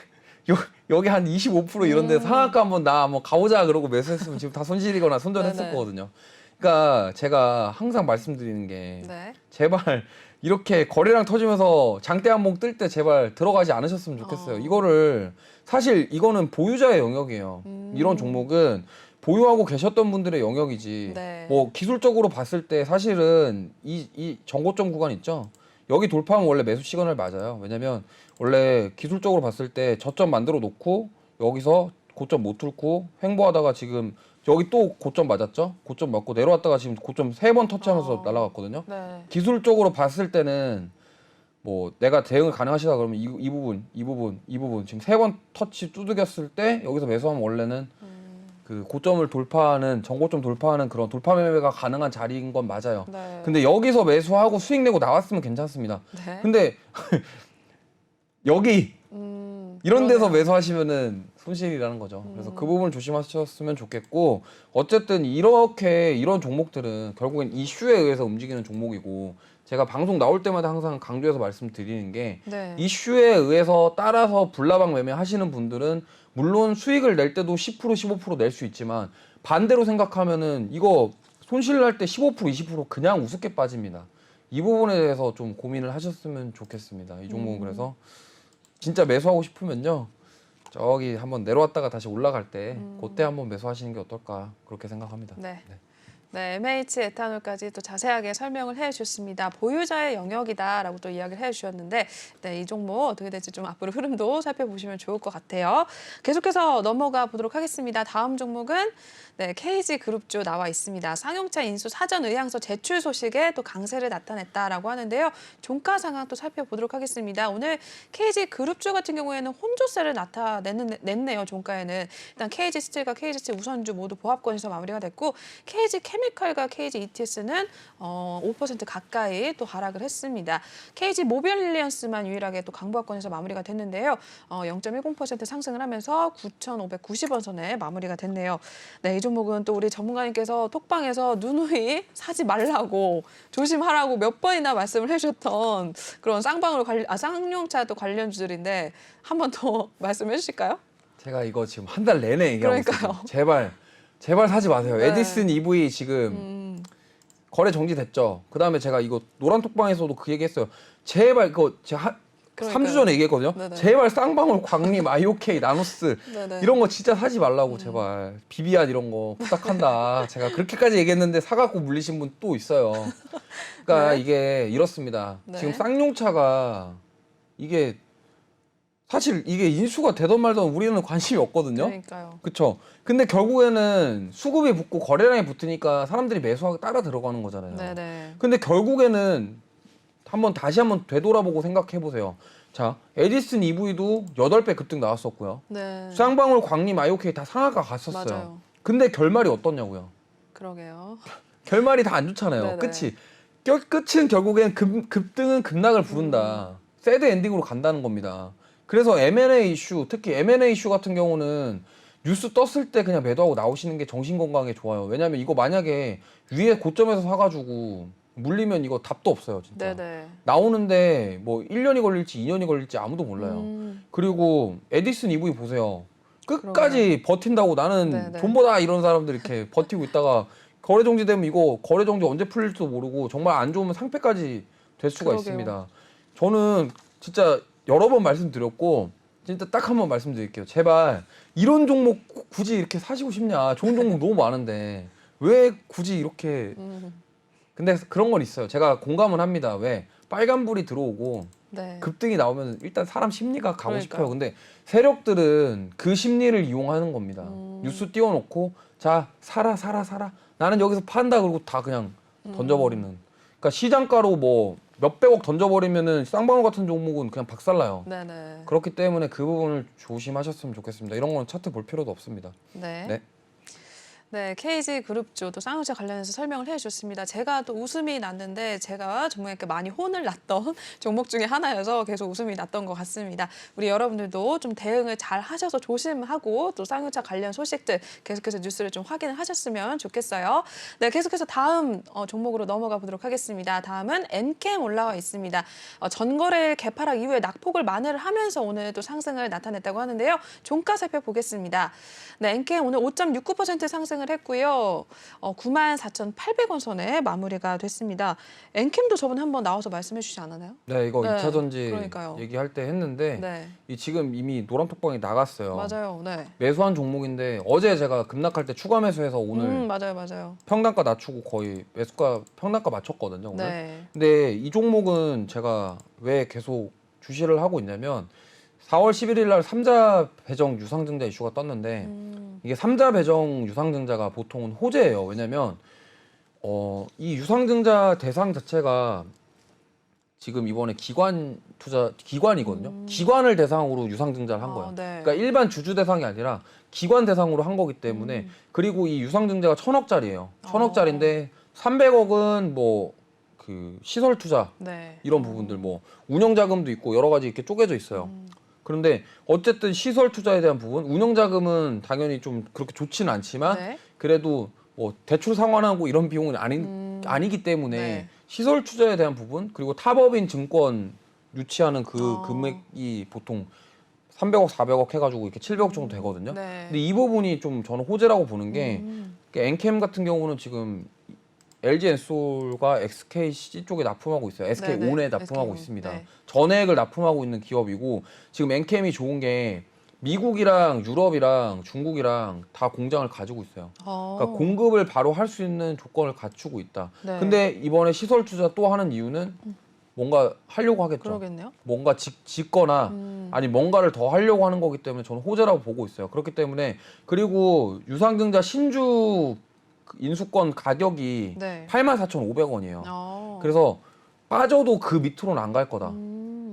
여기 한 25% 이런 데 상한가 한번 나 뭐 가보자 그러고 매수했으면 지금 다 손실이거나 손절했을 네네. 거거든요. 그러니까 제가 항상 말씀드리는 게 네. 제발 이렇게 거래량 터지면서 장대 한봉 뜰 때 제발 들어가지 않으셨으면 좋겠어요. 이거를 사실 이거는 보유자의 영역이에요. 이런 종목은 보유하고 계셨던 분들의 영역이지. 네. 뭐 기술적으로 봤을 때 사실은 이 정고점 구간 있죠. 여기 돌파하면 원래 매수 시그널 맞아요. 왜냐면 원래 기술적으로 봤을 때 저점 만들어 놓고 여기서 고점 못 뚫고 횡보하다가 지금 여기 또 고점 맞았죠. 고점 맞고 내려왔다가 지금 고점 3번 터치하면서 날아갔거든요. 네. 기술적으로 봤을 때는 뭐 내가 대응을 가능하시다 그러면 이 부분 지금 3번 터치 두들겼을 때 여기서 매수하면 원래는 그 고점을 돌파하는 정고점 돌파하는 그런 돌파 매매가 가능한 자리인 건 맞아요. 네. 근데 여기서 매수하고 수익 내고 나왔으면 괜찮습니다. 네. 근데 여기 이런 데서 그러네요. 매수하시면은 손실이라는 거죠. 그래서 그 부분을 조심하셨으면 좋겠고 어쨌든 이런 종목들은 결국엔 이슈에 의해서 움직이는 종목이고 제가 방송 나올 때마다 항상 강조해서 말씀드리는 게 네. 이슈에 의해서 따라서 불나방 매매 하시는 분들은 물론 수익을 낼 때도 10% 15% 낼 수 있지만 반대로 생각하면은 이거 손실 날 때 15% 20% 그냥 우습게 빠집니다. 이 부분에 대해서 좀 고민을 하셨으면 좋겠습니다. 이 종목은 그래서 진짜 매수하고 싶으면요. 저기 한번 내려왔다가 다시 올라갈 때 그때 한번 매수하시는 게 어떨까 그렇게 생각합니다. 네. 네, MH 에탄올까지 또 자세하게 설명을 해주셨습니다. 보유자의 영역이다라고 또 이야기를 해주셨는데 네, 이 종목 어떻게 될지 좀 앞으로 흐름도 살펴보시면 좋을 것 같아요. 계속해서 넘어가 보도록 하겠습니다. 다음 종목은 네, KG그룹주 나와 있습니다. 쌍용차 인수 사전 의향서 제출 소식에 또 강세를 나타냈다라고 하는데요. 종가 상황 또 살펴보도록 하겠습니다. 오늘 KG그룹주 같은 경우에는 혼조세를 나타냈네요. 종가에는 일단 KG스틸과 KG스틸 우선주 모두 보합권에서 마무리가 됐고 KG케미컬과 KGETS는 5% 가까이 또 하락을 했습니다. KG모빌리언스만 유일하게 또 강보합권에서 마무리가 됐는데요. 0.10% 상승을 하면서 9,590원 선에 마무리가 됐네요. 네, 이 종목은 또 우리 전문가님께서 톡방에서 누누이 사지 말라고 조심하라고 몇 번이나 말씀을 해주셨던 그런 쌍용차 또 관련주들인데 한 번 더 말씀해 주실까요? 제가 이거 지금 한 달 내내 얘기하고 그러니까요. 있어요. 제발 사지 마세요. 네. 에디슨 EV 지금 거래 정지됐죠. 그다음에 제가 이거 노란톡방에서도 그 얘기했어요. 제발 그거 제가 그러니까요. 3주 전에 얘기했거든요. 네네. 제발 쌍방울, 광림, IOK, 나노스 네네. 이런 거 진짜 사지 말라고 제발. 비비안 이런 거 부탁한다. 제가 그렇게까지 얘기했는데 사갖고 물리신 분 또 있어요. 그러니까 네. 이게 이렇습니다. 네. 지금 쌍용차가 이게 사실 이게 인수가 되던 말던 우리는 관심이 없거든요. 그러니까요. 그쵸. 근데 결국에는 수급이 붙고 거래량이 붙으니까 사람들이 매수하고 따라 들어가는 거잖아요. 네네. 근데 결국에는 다시 한번 되돌아보고 생각해 보세요. 자, 에디슨 EV도 8배 급등 나왔었고요. 네. 쌍방울, 광림, IOK 다 상하가 갔었어요. 맞아요. 근데 결말이 어떻냐고요. 그러게요. 결말이 다 안 좋잖아요. 네네. 끝은 결국엔 급등은 급락을 부른다. 새드 엔딩으로 간다는 겁니다. 그래서 M&A 이슈, 특히 M&A 이슈 같은 경우는 뉴스 떴을 때 그냥 매도하고 나오시는 게 정신 건강에 좋아요. 왜냐면 이거 만약에 위에 고점에서 사가지고 물리면 이거 답도 없어요, 진짜. 네네. 나오는데 뭐 1년이 걸릴지 2년이 걸릴지 아무도 몰라요. 그리고 에디슨 EV 보세요. 끝까지 버틴다고 나는 네네. 존버다 이런 사람들 이렇게 버티고 있다가 거래 정지 되면 이거 거래 정지 언제 풀릴지도 모르고 정말 안 좋으면 상패까지 될 수가 그러게요. 있습니다. 저는 진짜 여러 번 말씀드렸고 진짜 딱 한 번 말씀드릴게요. 제발 이런 종목 굳이 이렇게 사시고 싶냐? 좋은 종목 너무 많은데 왜 굳이 이렇게 근데 그런 건 있어요. 제가 공감은 합니다. 왜 빨간불이 들어오고 네. 급등이 나오면 일단 사람 심리가 가고 그러니까요. 싶어요. 근데 세력들은 그 심리를 이용하는 겁니다. 뉴스 띄워놓고 자 사라 사라 사라 나는 여기서 판다 그러고 다 그냥 던져버리는. 그러니까 시장가로 뭐 몇백억 던져버리면은 쌍방울 같은 종목은 그냥 박살나요. 네네. 그렇기 때문에 그 부분을 조심하셨으면 좋겠습니다. 이런 거는 차트 볼 필요도 없습니다. 네. 네. 네, KG 그룹주 또 쌍용차 관련해서 설명을 해주셨습니다. 제가 또 웃음이 났는데 제가 종목에 많이 혼을 났던 종목 중에 하나여서 계속 웃음이 났던 것 같습니다. 우리 여러분들도 좀 대응을 잘 하셔서 조심하고 또 쌍용차 관련 소식들 계속해서 뉴스를 좀 확인을 하셨으면 좋겠어요. 네, 계속해서 다음 종목으로 넘어가 보도록 하겠습니다. 다음은 엔캠 올라와 있습니다. 전거래일 개파락 이후에 낙폭을 만회를 하면서 오늘 또 상승을 나타냈다고 하는데요. 종가 살펴보겠습니다. 네, 엔캠 오늘 5.69% 상승을 했고요. 94,800원 선에 마무리가 됐습니다. 엔캠도 저번에 한번 나와서 말씀해 주시지 않았나요? 네, 이거 네, 2차 전지 그러니까요. 얘기할 때 했는데 네, 이 지금 이미 노란 톡방이 나갔어요. 맞아요. 네. 매수한 종목인데 어제 제가 급락할 때 추가 매수해서 오늘 맞아요. 평단가 낮추고 거의 매수가 평단가 맞췄거든요. 오늘. 네. 근데 이 종목은 제가 왜 계속 주시를 하고 있냐면 4월 11일 날 3자 배정 유상증자 이슈가 떴는데 이게 3자 배정 유상증자가 보통은 호재예요. 왜냐면 이 유상증자 대상 자체가 지금 이번에 기관 투자 기관이거든요. 기관을 대상으로 유상증자를 한 거예요. 네. 그러니까 일반 주주 대상이 아니라 기관 대상으로 한 거기 때문에 그리고 이 유상증자가 1,000억짜리예요. 1,000억짜리인데 300억은 뭐 그 시설 투자 네. 이런 부분들 뭐 운영 자금도 있고 여러 가지 이렇게 쪼개져 있어요. 그런데 어쨌든 시설 투자에 대한 부분, 운영 자금은 당연히 좀 그렇게 좋지는 않지만 네. 그래도 뭐 대출 상환하고 이런 비용은 아니기 때문에 네. 시설 투자에 대한 부분 그리고 타법인 증권 유치하는 그 금액이 보통 300억, 400억 해가지고 이렇게 700억 정도 되거든요. 네. 근데 이 부분이 좀 저는 호재라고 보는 게 엔캠 같은 경우는 지금 LG 엔솔과 SKC 쪽에 납품하고 있어요. SK온에 납품하고 SK-on. 있습니다. 네. 전액을 납품하고 있는 기업이고 지금 엔캠이 좋은 게 미국이랑 유럽이랑 중국이랑 다 공장을 가지고 있어요. 그러니까 공급을 바로 할 수 있는 조건을 갖추고 있다. 네. 근데 이번에 시설 투자 또 하는 이유는 뭔가 하려고 하겠죠. 그러겠네요. 뭔가 짓거나 아니 뭔가를 더 하려고 하는 거기 때문에 저는 호재라고 보고 있어요. 그렇기 때문에 그리고 유상증자 신주 인수권 가격이 네. 84,500원이에요. 그래서 빠져도 그 밑으로는 안 갈 거다.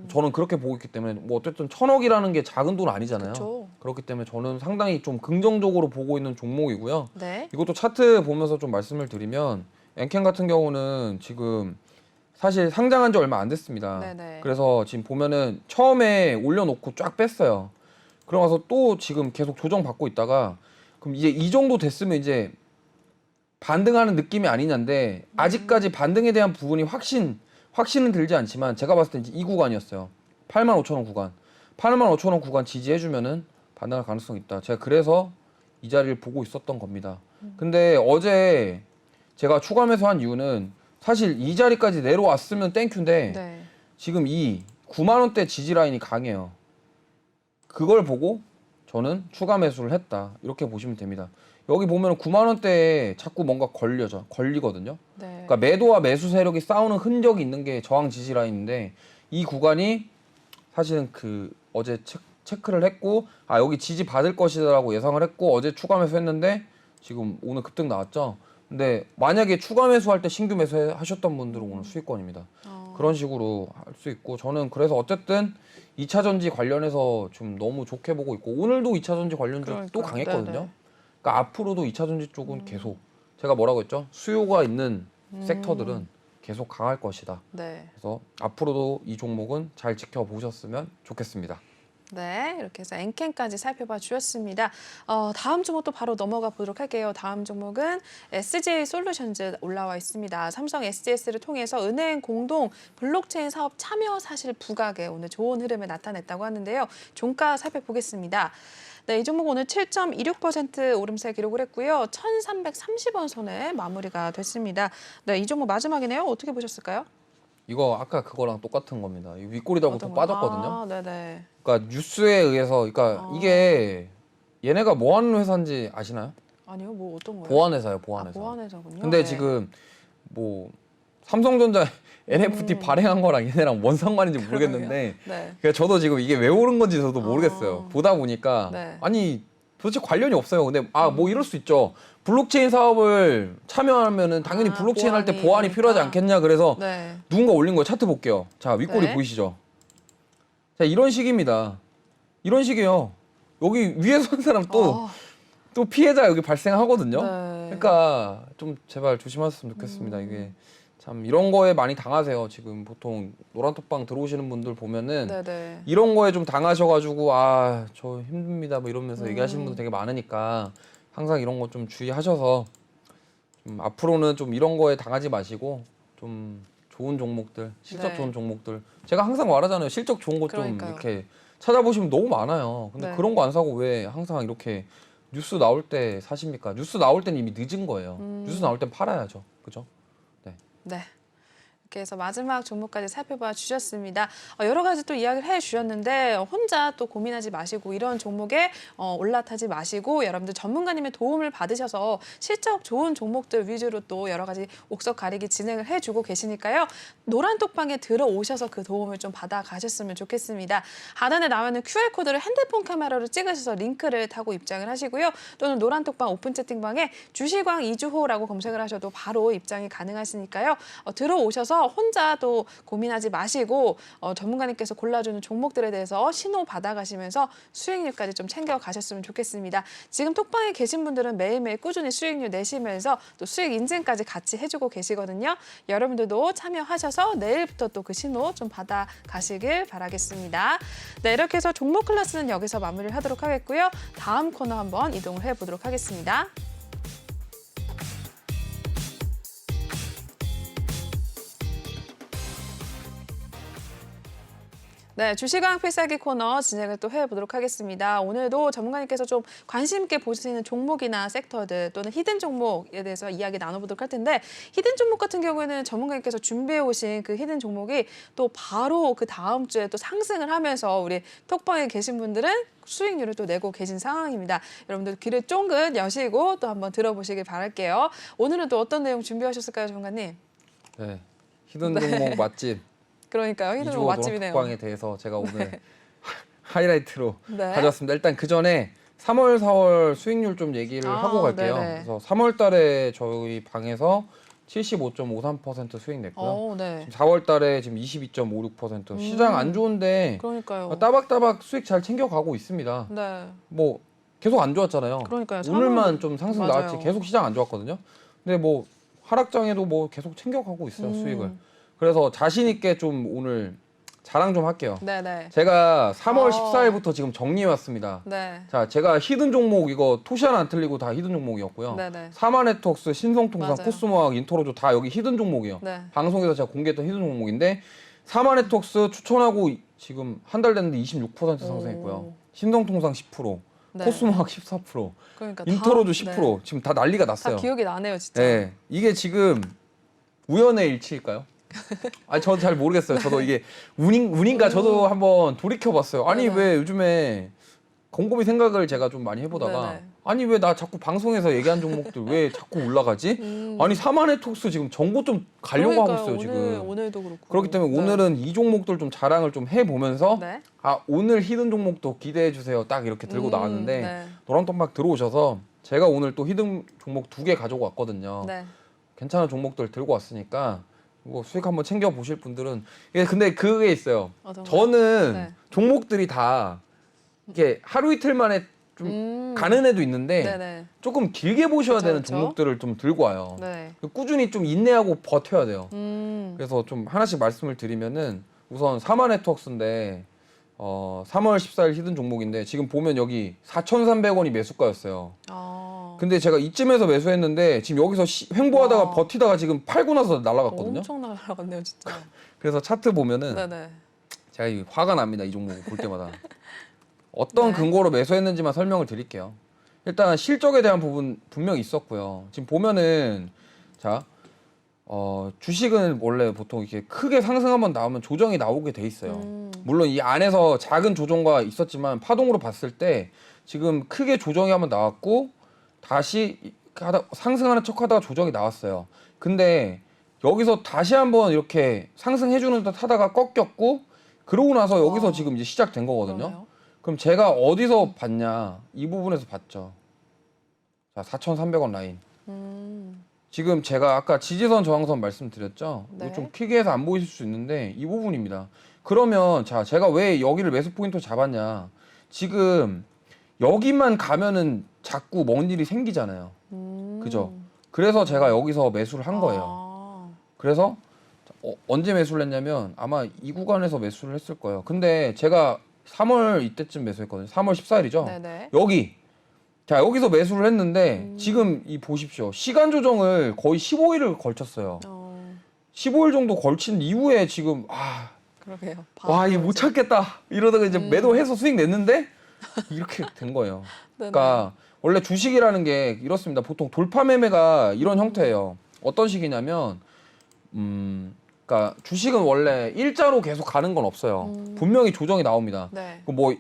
저는 그렇게 보고 있기 때문에 뭐 어쨌든 1,000억이라는 게 작은 돈 아니잖아요. 그쵸. 그렇기 때문에 저는 상당히 좀 긍정적으로 보고 있는 종목이고요. 네. 이것도 차트 보면서 좀 말씀을 드리면 엔캠 같은 경우는 지금 사실 상장한 지 얼마 안 됐습니다. 네네. 그래서 지금 보면은 처음에 올려놓고 쫙 뺐어요. 그러면서 또 지금 계속 조정받고 있다가 그럼 이제 이 정도 됐으면 이제 반등하는 느낌이 아니냐인데 아직까지 반등에 대한 부분이 확신은 들지 않지만 제가 봤을 때 이제 이 구간이었어요. 85,000원 구간. 85,000원 구간 지지해주면은 반등할 가능성이 있다. 제가 그래서 이 자리를 보고 있었던 겁니다. 근데 어제 제가 추가 매수한 이유는 사실 이 자리까지 내려왔으면 땡큐인데 네. 지금 이 9만 원대 지지 라인이 강해요. 그걸 보고 저는 추가 매수를 했다. 이렇게 보시면 됩니다. 여기 보면 9만 원대에 자꾸 뭔가 걸리거든요. 네. 그러니까 매도와 매수 세력이 싸우는 흔적이 있는 게 저항 지지 라인인데 이 구간이 사실은 그 어제 체크를 했고 아 여기 지지 받을 것이라고 예상을 했고 어제 추가 매수했는데 지금 오늘 급등 나왔죠. 근데 만약에 추가 매수할 때 신규 매수하셨던 분들은 오늘 수익권입니다. 그런 식으로 할 수 있고 저는 그래서 어쨌든 2차 전지 관련해서 좀 너무 좋게 보고 있고 오늘도 2차 전지 관련주 또 강했거든요. 네네. 그러니까 앞으로도 2차 전지 쪽은 계속 제가 뭐라고 했죠? 수요가 있는 섹터들은 계속 강할 것이다. 네. 그래서 앞으로도 이 종목은 잘 지켜보셨으면 좋겠습니다. 네, 이렇게 해서 엔캔까지 살펴봐 주셨습니다. 다음 종목도 바로 넘어가 보도록 할게요. 다음 종목은 SJ 솔루션즈 올라와 있습니다. 삼성 SGS를 통해서 은행 공동 블록체인 사업 참여 사실 부각에 오늘 좋은 흐름을 나타냈다고 하는데요. 종가 살펴보겠습니다. 네, 이 종목 오늘 7.26% 오름세 기록을 했고요. 1,330원 선에 마무리가 됐습니다. 네, 이 종목 마지막이네요. 어떻게 보셨을까요? 이거 아까 그거랑 똑같은 겁니다. 이 윗꼬리 달고 또 어떤 거? 빠졌거든요. 아, 네네. 그러니까 뉴스에 의해서, 그러니까 이게 얘네가 뭐 하는 회사인지 아시나요? 아니요, 뭐 어떤 거요? 보안회사예요, 보안회사. 보안회사군요. 근데 네. 지금 뭐 삼성전자 NFT 발행한 거랑 얘네랑 뭔 상관인지 모르겠는데, 네. 그러니까 저도 지금 이게 왜 오른 건지 저도 모르겠어요. 보다 보니까 네. 아니 도대체 관련이 없어요. 근데 뭐 이럴 수 있죠. 블록체인 사업을 참여하면은 당연히 블록체인 할 때 보안이 보안이 필요하지 되니까. 않겠냐. 그래서 네. 누군가 올린 거 차트 볼게요. 자, 윗꼬리 네. 보이시죠? 자, 이런 식입니다. 이런 식이에요. 여기 위에서 한 사람 또 피해자 여기 발생하거든요. 네. 그러니까 좀 제발 조심하셨으면 좋겠습니다. 이게 참 이런 거에 많이 당하세요. 지금 보통 노란톡방 들어오시는 분들 보면은 네네. 이런 거에 좀 당하셔가지고 아, 저 힘듭니다 뭐 이러면서 얘기하시는 분들 되게 많으니까 항상 이런 거 좀 주의하셔서 좀 앞으로는 좀 이런 거에 당하지 마시고 좀 좋은 종목들, 실적 네. 좋은 종목들. 제가 항상 말하잖아요. 실적 좋은 거 좀 그러니까요. 이렇게 찾아보시면 너무 많아요. 근데 네. 그런 거 안 사고 왜 항상 이렇게 뉴스 나올 때 사십니까? 뉴스 나올 때는 이미 늦은 거예요. 뉴스 나올 땐 팔아야죠. 그죠? 네. 이렇게 해서 마지막 종목까지 살펴봐 주셨습니다. 여러 가지 또 이야기를 해 주셨는데 혼자 또 고민하지 마시고 이런 종목에 올라타지 마시고 여러분들 전문가님의 도움을 받으셔서 실적 좋은 종목들 위주로 또 여러 가지 옥석 가리기 진행을 해주고 계시니까요. 노란톡방에 들어오셔서 그 도움을 좀 받아 가셨으면 좋겠습니다. 하단에 나오는 QR코드를 핸드폰 카메라로 찍으셔서 링크를 타고 입장을 하시고요. 또는 노란톡방 오픈 채팅방에 주시광 이주호라고 검색을 하셔도 바로 입장이 가능하시니까요. 들어오셔서 혼자 또 고민하지 마시고 전문가님께서 골라주는 종목들에 대해서 신호 받아가시면서 수익률까지 좀 챙겨가셨으면 좋겠습니다. 지금 톡방에 계신 분들은 매일매일 꾸준히 수익률 내시면서 또 수익 인증까지 같이 해주고 계시거든요. 여러분들도 참여하셔서 내일부터 또 그 신호 좀 받아가시길 바라겠습니다. 네, 이렇게 해서 종목 클래스는 여기서 마무리를 하도록 하겠고요. 다음 코너 한번 이동을 해보도록 하겠습니다. 네, 주식왕 필살기 코너 진행을 또 해보도록 하겠습니다. 오늘도 전문가님께서 좀 관심 있게 보시는 종목이나 섹터들 또는 히든 종목에 대해서 이야기 나눠보도록 할 텐데 히든 종목 같은 경우에는 전문가님께서 준비해 오신 그 히든 종목이 또 바로 그 다음 주에 또 상승을 하면서 우리 톡방에 계신 분들은 수익률을 또 내고 계신 상황입니다. 여러분들 귀를 쫑긋 여시고 또 한번 들어보시길 바랄게요. 오늘은 또 어떤 내용 준비하셨을까요, 전문가님? 네. 히든 종목 맛집. 그러니까요, 히든 종목 이주호 맛집이네요. 노란톡방에 대해서 제가 오늘 하이라이트로 네. 가져왔습니다. 일단 그 전에 3월, 4월 수익률 좀 얘기를 하고 갈게요. 네네. 그래서 3월 달에 저희 방에서 75.53% 수익 냈고요. 네. 지금 4월 달에 지금 22.56%. 시장 안 좋은데 그러니까요. 따박따박 수익 잘 챙겨가고 있습니다. 네. 뭐 계속 안 좋았잖아요. 그러니까요. 오늘만 좀 상승 맞아요. 나왔지 계속 시장 안 좋았거든요. 근데 뭐 하락장에도 뭐 계속 챙겨가고 있어요, 수익을. 그래서 자신 있게 좀 오늘 자랑 좀 할게요. 네네. 제가 3월 14일부터 지금 정리해 왔습니다. 네. 자, 제가 히든 종목 이거 토시 하나 안 틀리고 다 히든 종목이었고요. 네네. 사마네트웍스, 신성통상, 맞아요. 코스모학, 인터로조 다 여기 히든 종목이에요. 네. 방송에서 제가 공개했던 히든 종목인데 사마네트웍스 추천하고 지금 한 달 됐는데 26% 상승했고요. 오. 신성통상 10%, 네. 코스모학 14%, 그러니까 인터로조 다, 10%. 네. 지금 다 난리가 다 났어요. 기억이 나네요, 진짜. 네, 이게 지금 우연의 일치일까요? 아니 저도 잘 모르겠어요. 저도 이게 운인가 저도 한번 돌이켜봤어요. 아니 네네. 왜 요즘에 곰곰이 생각을 제가 좀 많이 해보다가 네네. 아니 왜 나 자꾸 방송에서 얘기한 종목들 왜 자꾸 올라가지? 아니 사마네톡스 지금 정고 좀 가려고 하고 있어요 지금. 오늘도 그렇고. 그렇기 때문에 네. 오늘은 이 종목들 좀 자랑을 좀 해보면서 네. 아 오늘 히든 종목도 기대해 주세요. 딱 이렇게 들고 나왔는데 네. 노란톡막 들어오셔서 제가 오늘 또 히든 종목 2개 가지고 왔거든요. 네. 괜찮은 종목들 들고 왔으니까 이거 수익 한번 챙겨 보실 분들은 예, 근데 그게 있어요. 어떤 저는 네. 종목들이 다 이게 하루 이틀 만에 좀 가는 애도 있는데 네네. 조금 길게 보셔야 그쵸, 되는 그쵸. 종목들을 좀 들고 와요. 네. 꾸준히 좀 인내하고 버텨야 돼요. 음. 그래서 좀 하나씩 말씀을 드리면은 우선 사마네트웍스인데 3월 14일 히든 종목인데 지금 보면 여기 4,300원이 매수가였어요. 근데 제가 이쯤에서 매수했는데 지금 여기서 횡보하다가 와. 버티다가 지금 팔고 나서 날아갔거든요. 엄청 날아갔네요, 진짜. 그래서 차트 보면은 네네. 제가 화가 납니다. 이 종목 볼 때마다. 어떤 네. 근거로 매수했는지만 설명을 드릴게요. 일단 실적에 대한 부분 분명히 있었고요. 지금 보면은 자 주식은 원래 보통 이렇게 크게 상승 한번 나오면 조정이 나오게 돼 있어요. 물론 이 안에서 작은 조정과 있었지만 파동으로 봤을 때 지금 크게 조정이 한번 나왔고 다시 상승하는 척하다가 조정이 나왔어요. 근데 여기서 다시 한번 이렇게 상승해주는 듯 하다가 꺾였고 그러고 나서 여기서 지금 이제 시작된 거거든요. 그러네요. 그럼 제가 어디서 봤냐? 이 부분에서 봤죠. 자, 4,300원 라인. 지금 제가 아까 지지선 저항선 말씀드렸죠. 네. 이거 좀 크게 해서 안 보이실 수 있는데 이 부분입니다. 그러면 자, 제가 왜 여기를 매수 포인트로 잡았냐? 지금 여기만 가면은 자꾸 뭔 일이 생기잖아요. 그죠? 그래서 제가 여기서 매수를 한 거예요. 그래서 언제 매수를 했냐면 아마 이 구간에서 매수를 했을 거예요. 근데 제가 3월 이때쯤 매수했거든요. 3월 14일이죠. 네네. 여기 자 여기서 매수를 했는데 지금 이 보십시오. 시간 조정을 거의 15일을 걸쳤어요. 15일 정도 걸친 이후에 지금 그러게요. 와 이거 못 찾겠다 이러다가 이제 매도해서 수익 냈는데 이렇게 된 거예요. 네네. 그러니까 원래 주식이라는 게 이렇습니다. 보통 돌파 매매가 이런 형태예요. 어떤 식이냐면 그러니까 주식은 원래 일자로 계속 가는 건 없어요. 분명히 조정이 나옵니다. 네. 뭐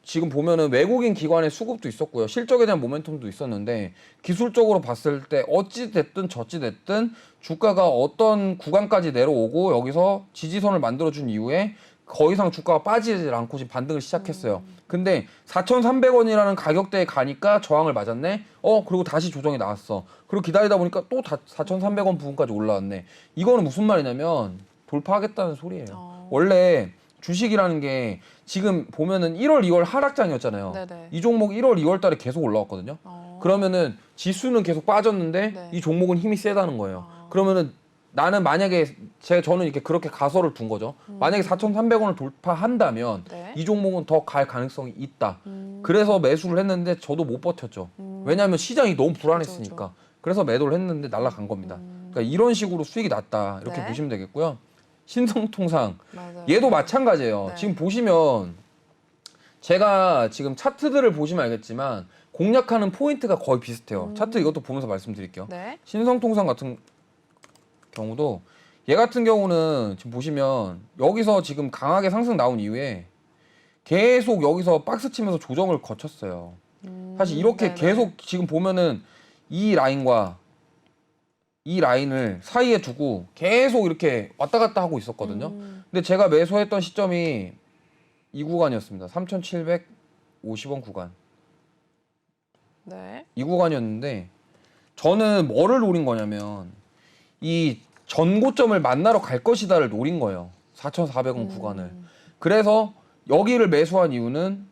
지금 보면은 외국인 기관의 수급도 있었고요. 실적에 대한 모멘텀도 있었는데 기술적으로 봤을 때 어찌 됐든 저찌 됐든 주가가 어떤 구간까지 내려오고 여기서 지지선을 만들어준 이후에 더 이상 주가가 빠지지 않고 지금 반등을 시작했어요. 근데 4,300원이라는 가격대에 가니까 저항을 맞았네. 그리고 다시 조정이 나왔어. 그리고 기다리다 보니까 또 4,300원 부분까지 올라왔네. 이거는 무슨 말이냐면 돌파하겠다는 소리예요. 원래 주식이라는 게 지금 보면은 1월, 2월 하락장이었잖아요. 네네. 이 종목 1월, 2월 달에 계속 올라왔거든요. 그러면은 지수는 계속 빠졌는데 네. 이 종목은 힘이 세다는 거예요. 그러면은 나는 만약에 저는 이렇게 그렇게 가설을 둔 거죠. 만약에 4,300원을 돌파한다면 네. 이 종목은 더 갈 가능성이 있다. 그래서 매수를 했는데 저도 못 버텼죠. 왜냐하면 시장이 너무 불안했으니까. 그렇죠. 그래서 매도를 했는데 날아간 겁니다. 그러니까 이런 식으로 수익이 났다. 이렇게 네. 보시면 되겠고요. 신성통상 맞아요. 얘도 마찬가지예요. 네. 지금 보시면 제가 지금 차트들을 보시면 알겠지만 공략하는 포인트가 거의 비슷해요. 차트 이것도 보면서 말씀드릴게요. 네. 신성통상 같은 경우도 얘 같은 경우는 지금 보시면 여기서 지금 강하게 상승 나온 이후에 계속 여기서 박스 치면서 조정을 거쳤어요. 사실 이렇게 네네. 계속 지금 보면은 이 라인과 이 라인을 사이에 두고 계속 이렇게 왔다 갔다 하고 있었거든요. 근데 제가 매수했던 시점이 이 구간이었습니다. 3,750원 구간. 네. 이 구간이었는데 저는 뭐를 노린 거냐면 이 전고점을 만나러 갈 것이다를 노린 거예요. 4,400원 구간을. 그래서 여기를 매수한 이유는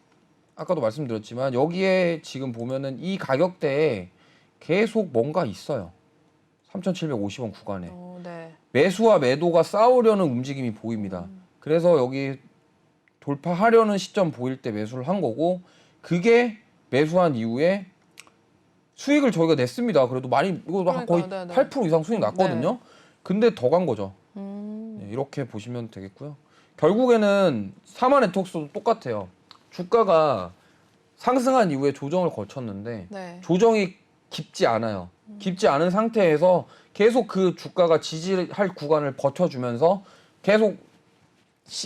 아까도 말씀드렸지만 여기에 지금 보면은 이 가격대에 계속 뭔가 있어요. 3,750원 구간에. 네. 매수와 매도가 싸우려는 움직임이 보입니다. 그래서 여기 돌파하려는 시점 보일 때 매수를 한 거고 그게 매수한 이후에 수익을 저희가 냈습니다. 그래도 많이 이거 그러니까요. 거의 네네. 8% 이상 수익 났거든요. 네. 근데 더 간 거죠. 네, 이렇게 보시면 되겠고요. 결국에는 사마 네트워크도 똑같아요. 주가가 상승한 이후에 조정을 거쳤는데 네. 조정이 깊지 않아요. 깊지 않은 상태에서 계속 그 주가가 지지할 구간을 버텨주면서 계속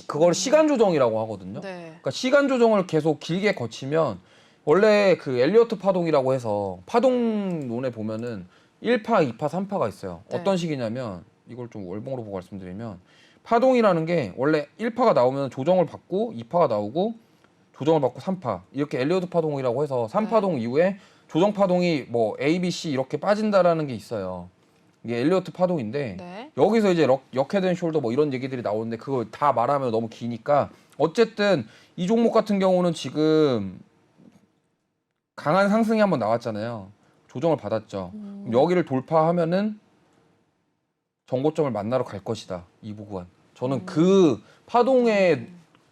그걸 시간 조정이라고 하거든요. 네. 그러니까 시간 조정을 계속 길게 거치면 원래 그 엘리어트 파동이라고 해서 파동론에 보면은 1파, 2파, 3파가 있어요. 네. 어떤 식이냐면 이걸 좀 월봉으로 보고 말씀드리면 파동이라는 게 원래 1파가 나오면 조정을 받고 2파가 나오고 조정을 받고 3파 이렇게 엘리어트 파동이라고 해서 3파동 이후에 조정 파동이 뭐 A, B, C 이렇게 빠진다라는 게 있어요. 이게 엘리어트 파동인데 네. 여기서 이제 역헤드 앤 숄더 뭐 이런 얘기들이 나오는데 그걸 다 말하면 너무 기니까 어쨌든 이 종목 같은 경우는 지금 강한 상승이 한번 나왔잖아요. 조정을 받았죠. 그럼 여기를 돌파하면은 정고점을 만나러 갈 것이다. 이 부분. 저는 그 파동의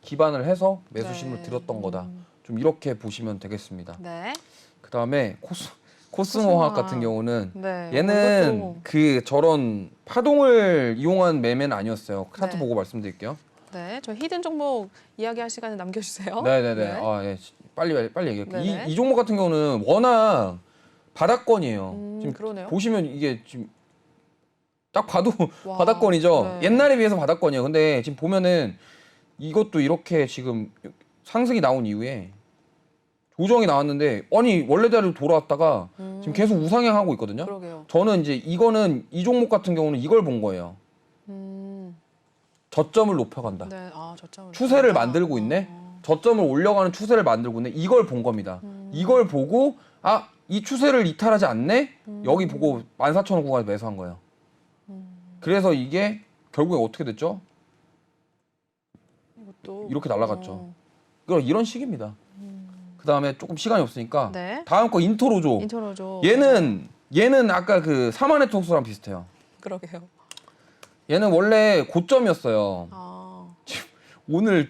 기반을 해서 매수심을 네. 들였던 거다. 좀 이렇게 보시면 되겠습니다. 네. 그다음에 코스모학 코스모학. 같은 경우는 네. 얘는 이것도- 그 저런 파동을 이용한 매매는 아니었어요. 차트 네. 보고 말씀드릴게요. 네. 저 히든 종목 이야기할 시간을 남겨주세요. 네네네. 네. 아, 예. 빨리 얘기할게요. 네네. 이 종목 같은 경우는 워낙 바닥권이에요. 지금 그러네요. 보시면 이게 지금 딱 봐도 와, 바닥권이죠. 네. 옛날에 비해서 바닥권이에요. 근데 지금 보면은 이것도 이렇게 지금 상승이 나온 이후에 조정이 나왔는데 아니 원래대로 돌아왔다가 지금 계속 우상향하고 있거든요. 그러게요. 저는 이제 이거는 이 종목 같은 경우는 이걸 본 거예요. 음, 저점을 높여간다. 네. 아, 저점을 추세를 높인다. 만들고 있네. 어. 저점을 올려가는 추세를 만들고 있네. 이걸 본 겁니다. 이걸 보고 아, 이 추세를 이탈하지 않네. 여기 보고 14,000원 구간에 매수한 거예요. 그래서 이게 결국에 어떻게 됐죠? 이것도 이렇게 날아갔죠. 어. 그럼 이런 식입니다. 그 다음에 조금 시간이 없으니까 네. 다음 거 인터로조. 인터로죠. 얘는 아까 그 사마네톡스랑 비슷해요. 그러게요. 얘는 원래 고점이었어요. 아, 오늘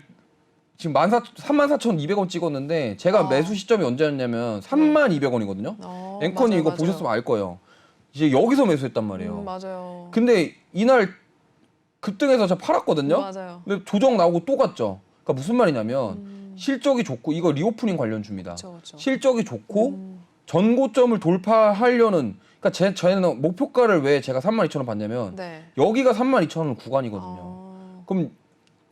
지금 34,200원 찍었는데 제가 매수 시점이 언제였냐면 32,200원이거든요. 앵커님 맞아요, 이거 맞아요. 보셨으면 알 거예요. 이제 여기서 매수했단 말이에요. 맞아요. 근데 이날 급등해서 저 팔았거든요. 맞아요. 근데 조정 나오고 또 갔죠. 그러니까 무슨 말이냐면 실적이 좋고 이거 리오프닝 관련주입니다. 그렇죠. 실적이 좋고 전고점을 돌파하려는 그러니까 저희는 목표가를 왜 제가 32,000원 봤냐면 네. 여기가 32,000원 구간이거든요. 아, 그럼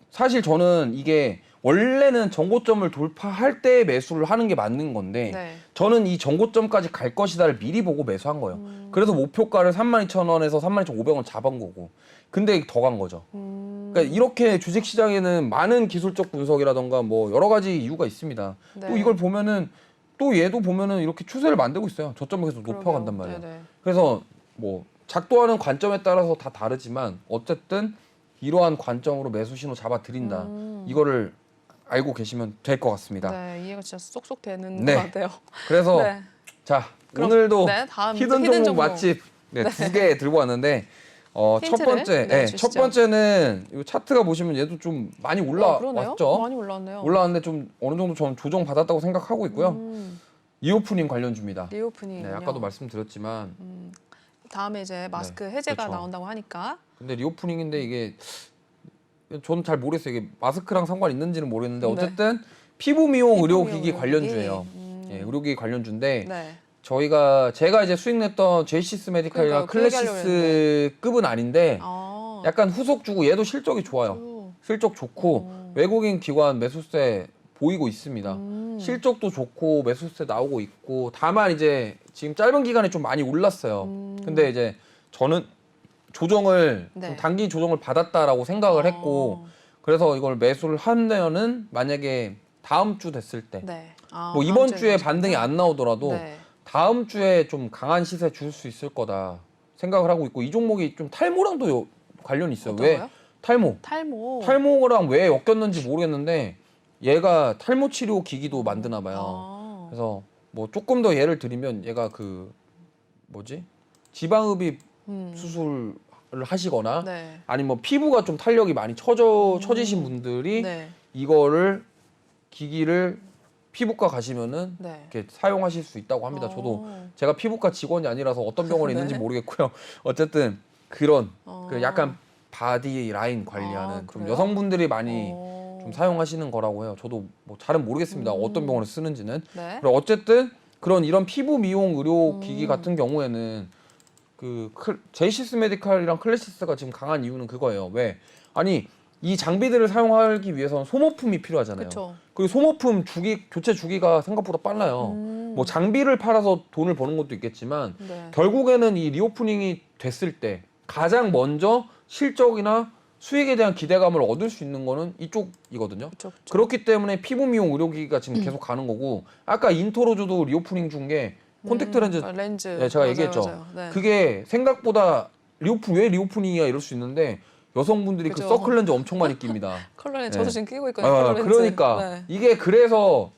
사실 저는 이게 원래는 전고점을 돌파할 때 매수를 하는 게 맞는 건데 네. 저는 이 전고점까지 갈 것이다를 미리 보고 매수한 거예요. 그래서 목표가를 32,000원에서 32,500원 잡은 거고 근데 더 간 거죠. 그러니까 이렇게 주식시장에는 많은 기술적 분석이라던가 뭐 여러 가지 이유가 있습니다. 네. 또 이걸 보면은 또 얘도 보면은 이렇게 추세를 만들고 있어요. 저점을 계속 높여간단 말이에요. 네네. 그래서 뭐 작동하는 관점에 따라서 다 다르지만 어쨌든 이러한 관점으로 매수 신호 잡아 드린다. 이거를 알고 계시면 될 것 같습니다. 네, 이해가 진짜 쏙쏙 되는 네. 것 같아요. 그래서 네. 자 그럼, 오늘도 네, 다음 히든 종목 맛집 네, 2개 들고 왔는데 첫 힌트를 번째 네, 첫 주시죠. 번째는 이 차트가 보시면 얘도 좀 많이 그러네요. 올라왔죠. 많이 올랐네요. 올라왔는데 좀 어느 정도 저는 조정 받았다고 생각하고 있고요. 리오프닝 관련주입니다. 리오프닝. 네, 아까도 말씀드렸지만 다음에 이제 마스크 해제가 그렇죠. 나온다고 하니까. 근데 리오프닝인데 이게 저는 잘 모르겠어요. 이게 마스크랑 상관 있는지는 모르겠는데 네. 어쨌든 피부 미용 피부 의료기기 미용 관련주예요. 의료기기. 예, 의료기기 관련주인데 네. 제가 이제 수익 냈던 제이시스 메디칼이랑 그러니까요. 그 얘기 하려고 클래시스급은 아닌데 아. 약간 후속 주고 얘도 실적이 좋아요. 오. 실적 좋고 외국인 기관 매수세 보이고 있습니다. 실적도 좋고 매수세 나오고 있고 다만 이제 지금 짧은 기간에 좀 많이 올랐어요. 근데 이제 저는 조정을 네. 좀 단기 조정을 받았다라고 생각을 했고 그래서 이걸 매수를 하면은 만약에 다음 주 됐을 때 네. 아, 뭐 다음 이번 주에 주에 오셨구나. 반등이 안 나오더라도 네. 다음 주에 좀 강한 시세 줄 수 있을 거다 생각을 하고 있고 이 종목이 좀 탈모랑도 관련이 있어요. 어떤 왜? 거요? 탈모. 탈모. 탈모랑 왜 엮였는지 모르겠는데 얘가 탈모 치료 기기도 만드나 봐요. 아. 그래서 뭐 조금 더 예를 들면 얘가 그 뭐지? 지방흡입 수술을 하시거나 네. 아니면 뭐 피부가 좀 탄력이 많이 처지신 분들이 네. 이거를 기기를 피부과 가시면은 네. 이렇게 사용하실 수 있다고 합니다. 저도 어. 제가 피부과 직원이 아니라서 어떤 병원에 네. 있는지 모르겠고요. 어쨌든 그런 어. 그 약간 바디 라인 관리하는 좀 그래요? 여성분들이 많이 어. 좀 사용하시는 거라고 해요. 저도 뭐 잘은 모르겠습니다. 어떤 병원에 쓰는지는. 네. 그리고 어쨌든 이런 피부 미용 의료 기기 같은 경우에는 그 제이시스 메디칼이랑 클래시스가 지금 강한 이유는 그거예요. 왜? 아니 이 장비들을 사용하기 위해서는 소모품이 필요하잖아요. 그렇죠. 그 소모품 교체 주기가 생각보다 빨라요. 뭐 장비를 팔아서 돈을 버는 것도 있겠지만 네. 결국에는 이 리오프닝이 됐을 때 가장 먼저 실적이나 수익에 대한 기대감을 얻을 수 있는 거는 이쪽이거든요. 그렇죠. 그렇기 때문에 피부 미용 의료기기가 지금 계속 가는 거고 아까 인터로즈도 리오프닝 준 게 콘택트 렌즈 렌즈. 네, 제가 맞아요, 얘기했죠. 맞아요. 네. 그게 생각보다 왜 리오프닝이야 이럴 수 있는데 여성분들이 그 그죠. 서클 렌즈 엄청 많이 낍니다. 컬러 렌즈 네. 저도 지금 끼고 있거든요. 컬러 렌즈. 그러니까 네. 이게 그래서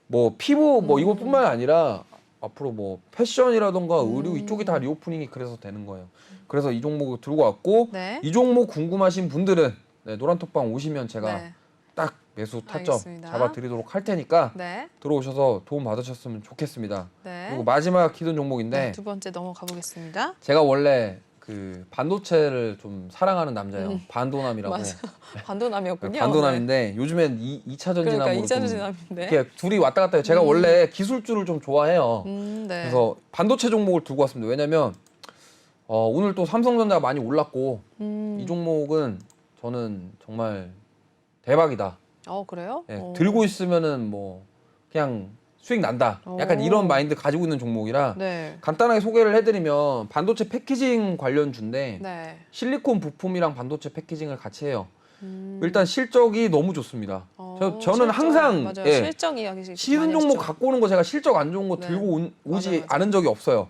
뭐 피부 뭐 이것뿐만 아니라 앞으로 뭐 패션이라던가 의류 이쪽이 다 리오프닝이 그래서 되는 거예요. 그래서 이 종목을 들고 왔고 네. 이 종목 궁금하신 분들은 네, 노란톡방 오시면 제가 네. 딱 매수 타점 알겠습니다. 잡아드리도록 할 테니까 네. 들어오셔서 도움 받으셨으면 좋겠습니다. 네. 그리고 마지막 기존 종목인데 네, 두 번째 넘어가 보겠습니다. 제가 원래 그 반도체를 좀 사랑하는 남자예요. 반도남이라고. 맞아. 반도남이었군요. 반도남인데 요즘엔 2차 그러니까 전지남으로 2차 좀 전지남인데. 이렇게 둘이 왔다 갔다 해요. 제가 원래 기술주를 좀 좋아해요. 네. 그래서 반도체 종목을 들고 왔습니다. 왜냐면 오늘 또 삼성전자가 많이 올랐고 이 종목은 저는 정말 대박이다. 그래요? 예, 들고 있으면은 뭐 그냥 수익 난다. 약간 이런 마인드 가지고 있는 종목이라 네. 간단하게 소개를 해드리면 반도체 패키징 관련주인데 네. 실리콘 부품이랑 반도체 패키징을 같이 해요. 일단 실적이 너무 좋습니다. 저는 실적, 항상 맞아요. 예, 실적 이야기 쉬운 종목 갖고 오는 거 제가 실적 안 좋은 거 네. 들고 오지 맞아. 않은 적이 없어요.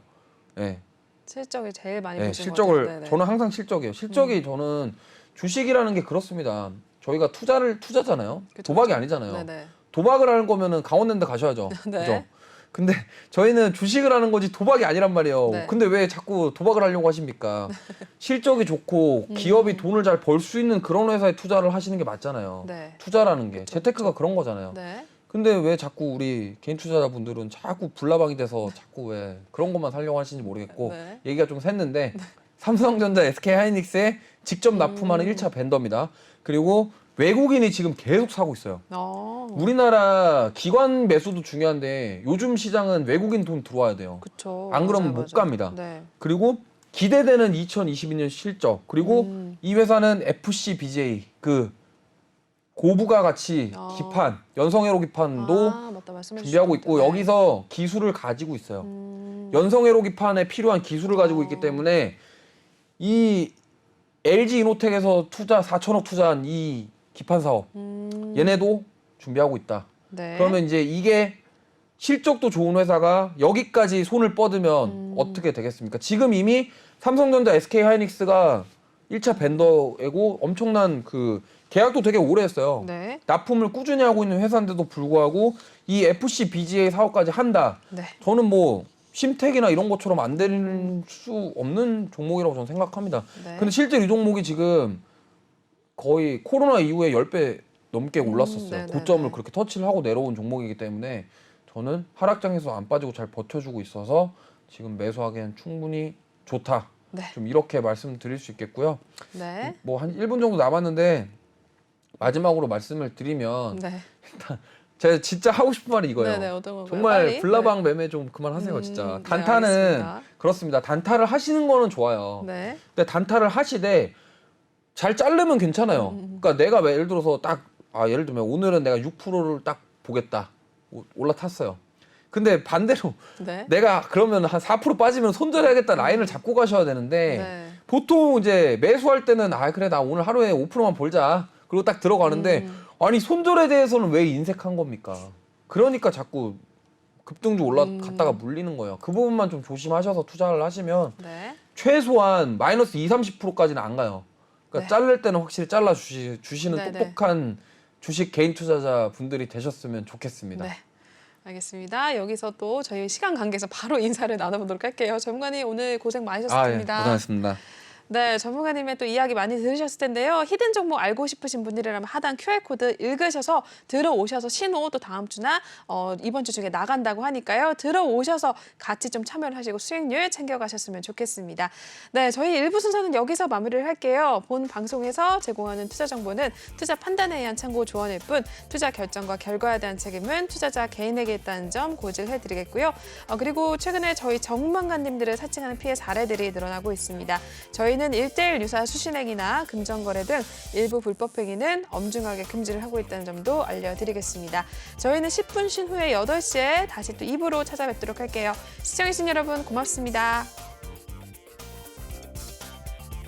예. 실적이 제일 많이 예, 보신 실적을 것 같아요. 네네. 저는 항상 실적이에요. 실적이 저는 주식이라는 게 그렇습니다. 저희가 투자잖아요. 그쵸, 도박이 그쵸. 아니잖아요. 네네. 도박을 하는 거면은 강원랜드 가셔야죠. 네. 그죠? 근데 저희는 주식을 하는 거지 도박이 아니란 말이에요. 네. 근데 왜 자꾸 도박을 하려고 하십니까? 실적이 좋고 기업이 돈을 잘 벌 수 있는 그런 회사에 투자를 하시는 게 맞잖아요. 네. 투자라는 게 재테크가 그런 거잖아요. 네. 근데 왜 자꾸 우리 개인 투자자분들은 자꾸 불나방이 돼서 자꾸 왜 그런 것만 살려고 하시는지 모르겠고 네. 얘기가 좀 샜는데 삼성전자, SK하이닉스에 직접 납품하는 1차 벤더입니다. 그리고 외국인이 지금 계속 사고 있어요. 우리나라 기관 매수도 중요한데 요즘 시장은 외국인 돈 들어와야 돼요. 그쵸. 안 그러면 맞아요, 못 맞아요. 갑니다. 네. 그리고 기대되는 2022년 실적 그리고 이 회사는 FC BJ 그 고부가 가치 기판 연성회로 기판도 맞다, 말씀해 준비하고 주셨는데. 있고 네. 여기서 기술을 가지고 있어요. 연성회로 기판에 필요한 기술을 가지고 있기 때문에 이 LG 이노텍에서 4천억 투자한 이 기판 사업 얘네도 준비하고 있다. 네. 그러면 이제 이게 실적도 좋은 회사가 여기까지 손을 뻗으면 어떻게 되겠습니까? 지금 이미 삼성전자, SK하이닉스가 1차 벤더이고 엄청난 그 계약도 되게 오래 했어요. 네. 납품을 꾸준히 하고 있는 회사인데도 불구하고 이 FC BGA 사업까지 한다. 네. 저는 뭐 심택이나 이런 것처럼 안 될 수 없는 종목이라고 저는 생각합니다. 네. 근데 실제 이 종목이 지금 거의 코로나 이후에 10배 넘게 올랐었어요. 네네네. 고점을 그렇게 터치를 하고 내려온 종목이기 때문에 저는 하락장에서 안 빠지고 잘 버텨주고 있어서 지금 매수하기엔 충분히 좋다. 네. 좀 이렇게 말씀드릴 수 있겠고요. 네. 뭐 한 1분 정도 남았는데 마지막으로 말씀을 드리면 네. 제가 진짜 하고 싶은 말이 이거예요. 네네, 어떤 건가요? 정말 빨리? 불나방 매매 좀 그만하세요, 진짜. 네, 단타는 알겠습니다. 그렇습니다. 단타를 하시는 거는 좋아요. 네. 근데 단타를 하시되 잘 자르면 괜찮아요. 그러니까 내가 예를 들어서 예를 들면 오늘은 내가 6%를 딱 보겠다. 올라탔어요. 근데 반대로 네. 내가 그러면 한 4% 빠지면 손절해야겠다 라인을 잡고 가셔야 되는데 네. 보통 이제 매수할 때는 그래 나 오늘 하루에 5%만 벌자. 그리고 딱 들어가는데 아니 손절에 대해서는 왜 인색한 겁니까? 그러니까 자꾸 급등주 올라갔다가 물리는 거예요. 그 부분만 좀 조심하셔서 투자를 하시면 네. 최소한 마이너스 30%까지는 안 가요. 그러니까 네. 자를 때는 확실히 잘라 주시는 네네. 똑똑한 주식 개인 투자자 분들이 되셨으면 좋겠습니다. 네. 알겠습니다. 여기서 또 저희 시간 관계에서 바로 인사를 나눠보도록 할게요. 전문가님 오늘 고생 많으셨습니다. 고생하셨습니다. 네, 전문가님의 또 이야기 많이 들으셨을 텐데요. 히든 종목 알고 싶으신 분들이라면 하단 QR코드 읽으셔서 들어오셔서 신호 또 다음 주나 이번 주 중에 나간다고 하니까요. 들어오셔서 같이 좀 참여를 하시고 수익률 챙겨가셨으면 좋겠습니다. 네, 저희 1부 순서는 여기서 마무리를 할게요. 본 방송에서 제공하는 투자 정보는 투자 판단에 의한 참고 조언일 뿐 투자 결정과 결과에 대한 책임은 투자자 개인에게 있다는 점 고지해드리겠고요. 그리고 최근에 저희 전문가님들을 사칭하는 피해 사례들이 늘어나고 있습니다. 저희는 1:1 유사 수신행위나 금전거래 등 일부 불법 행위는 엄중하게 금지를 하고 있다는 점도 알려드리겠습니다. 저희는 10분 쉰 후에 8시에 다시 또 2부로 찾아뵙도록 할게요. 시청해주신 여러분 고맙습니다.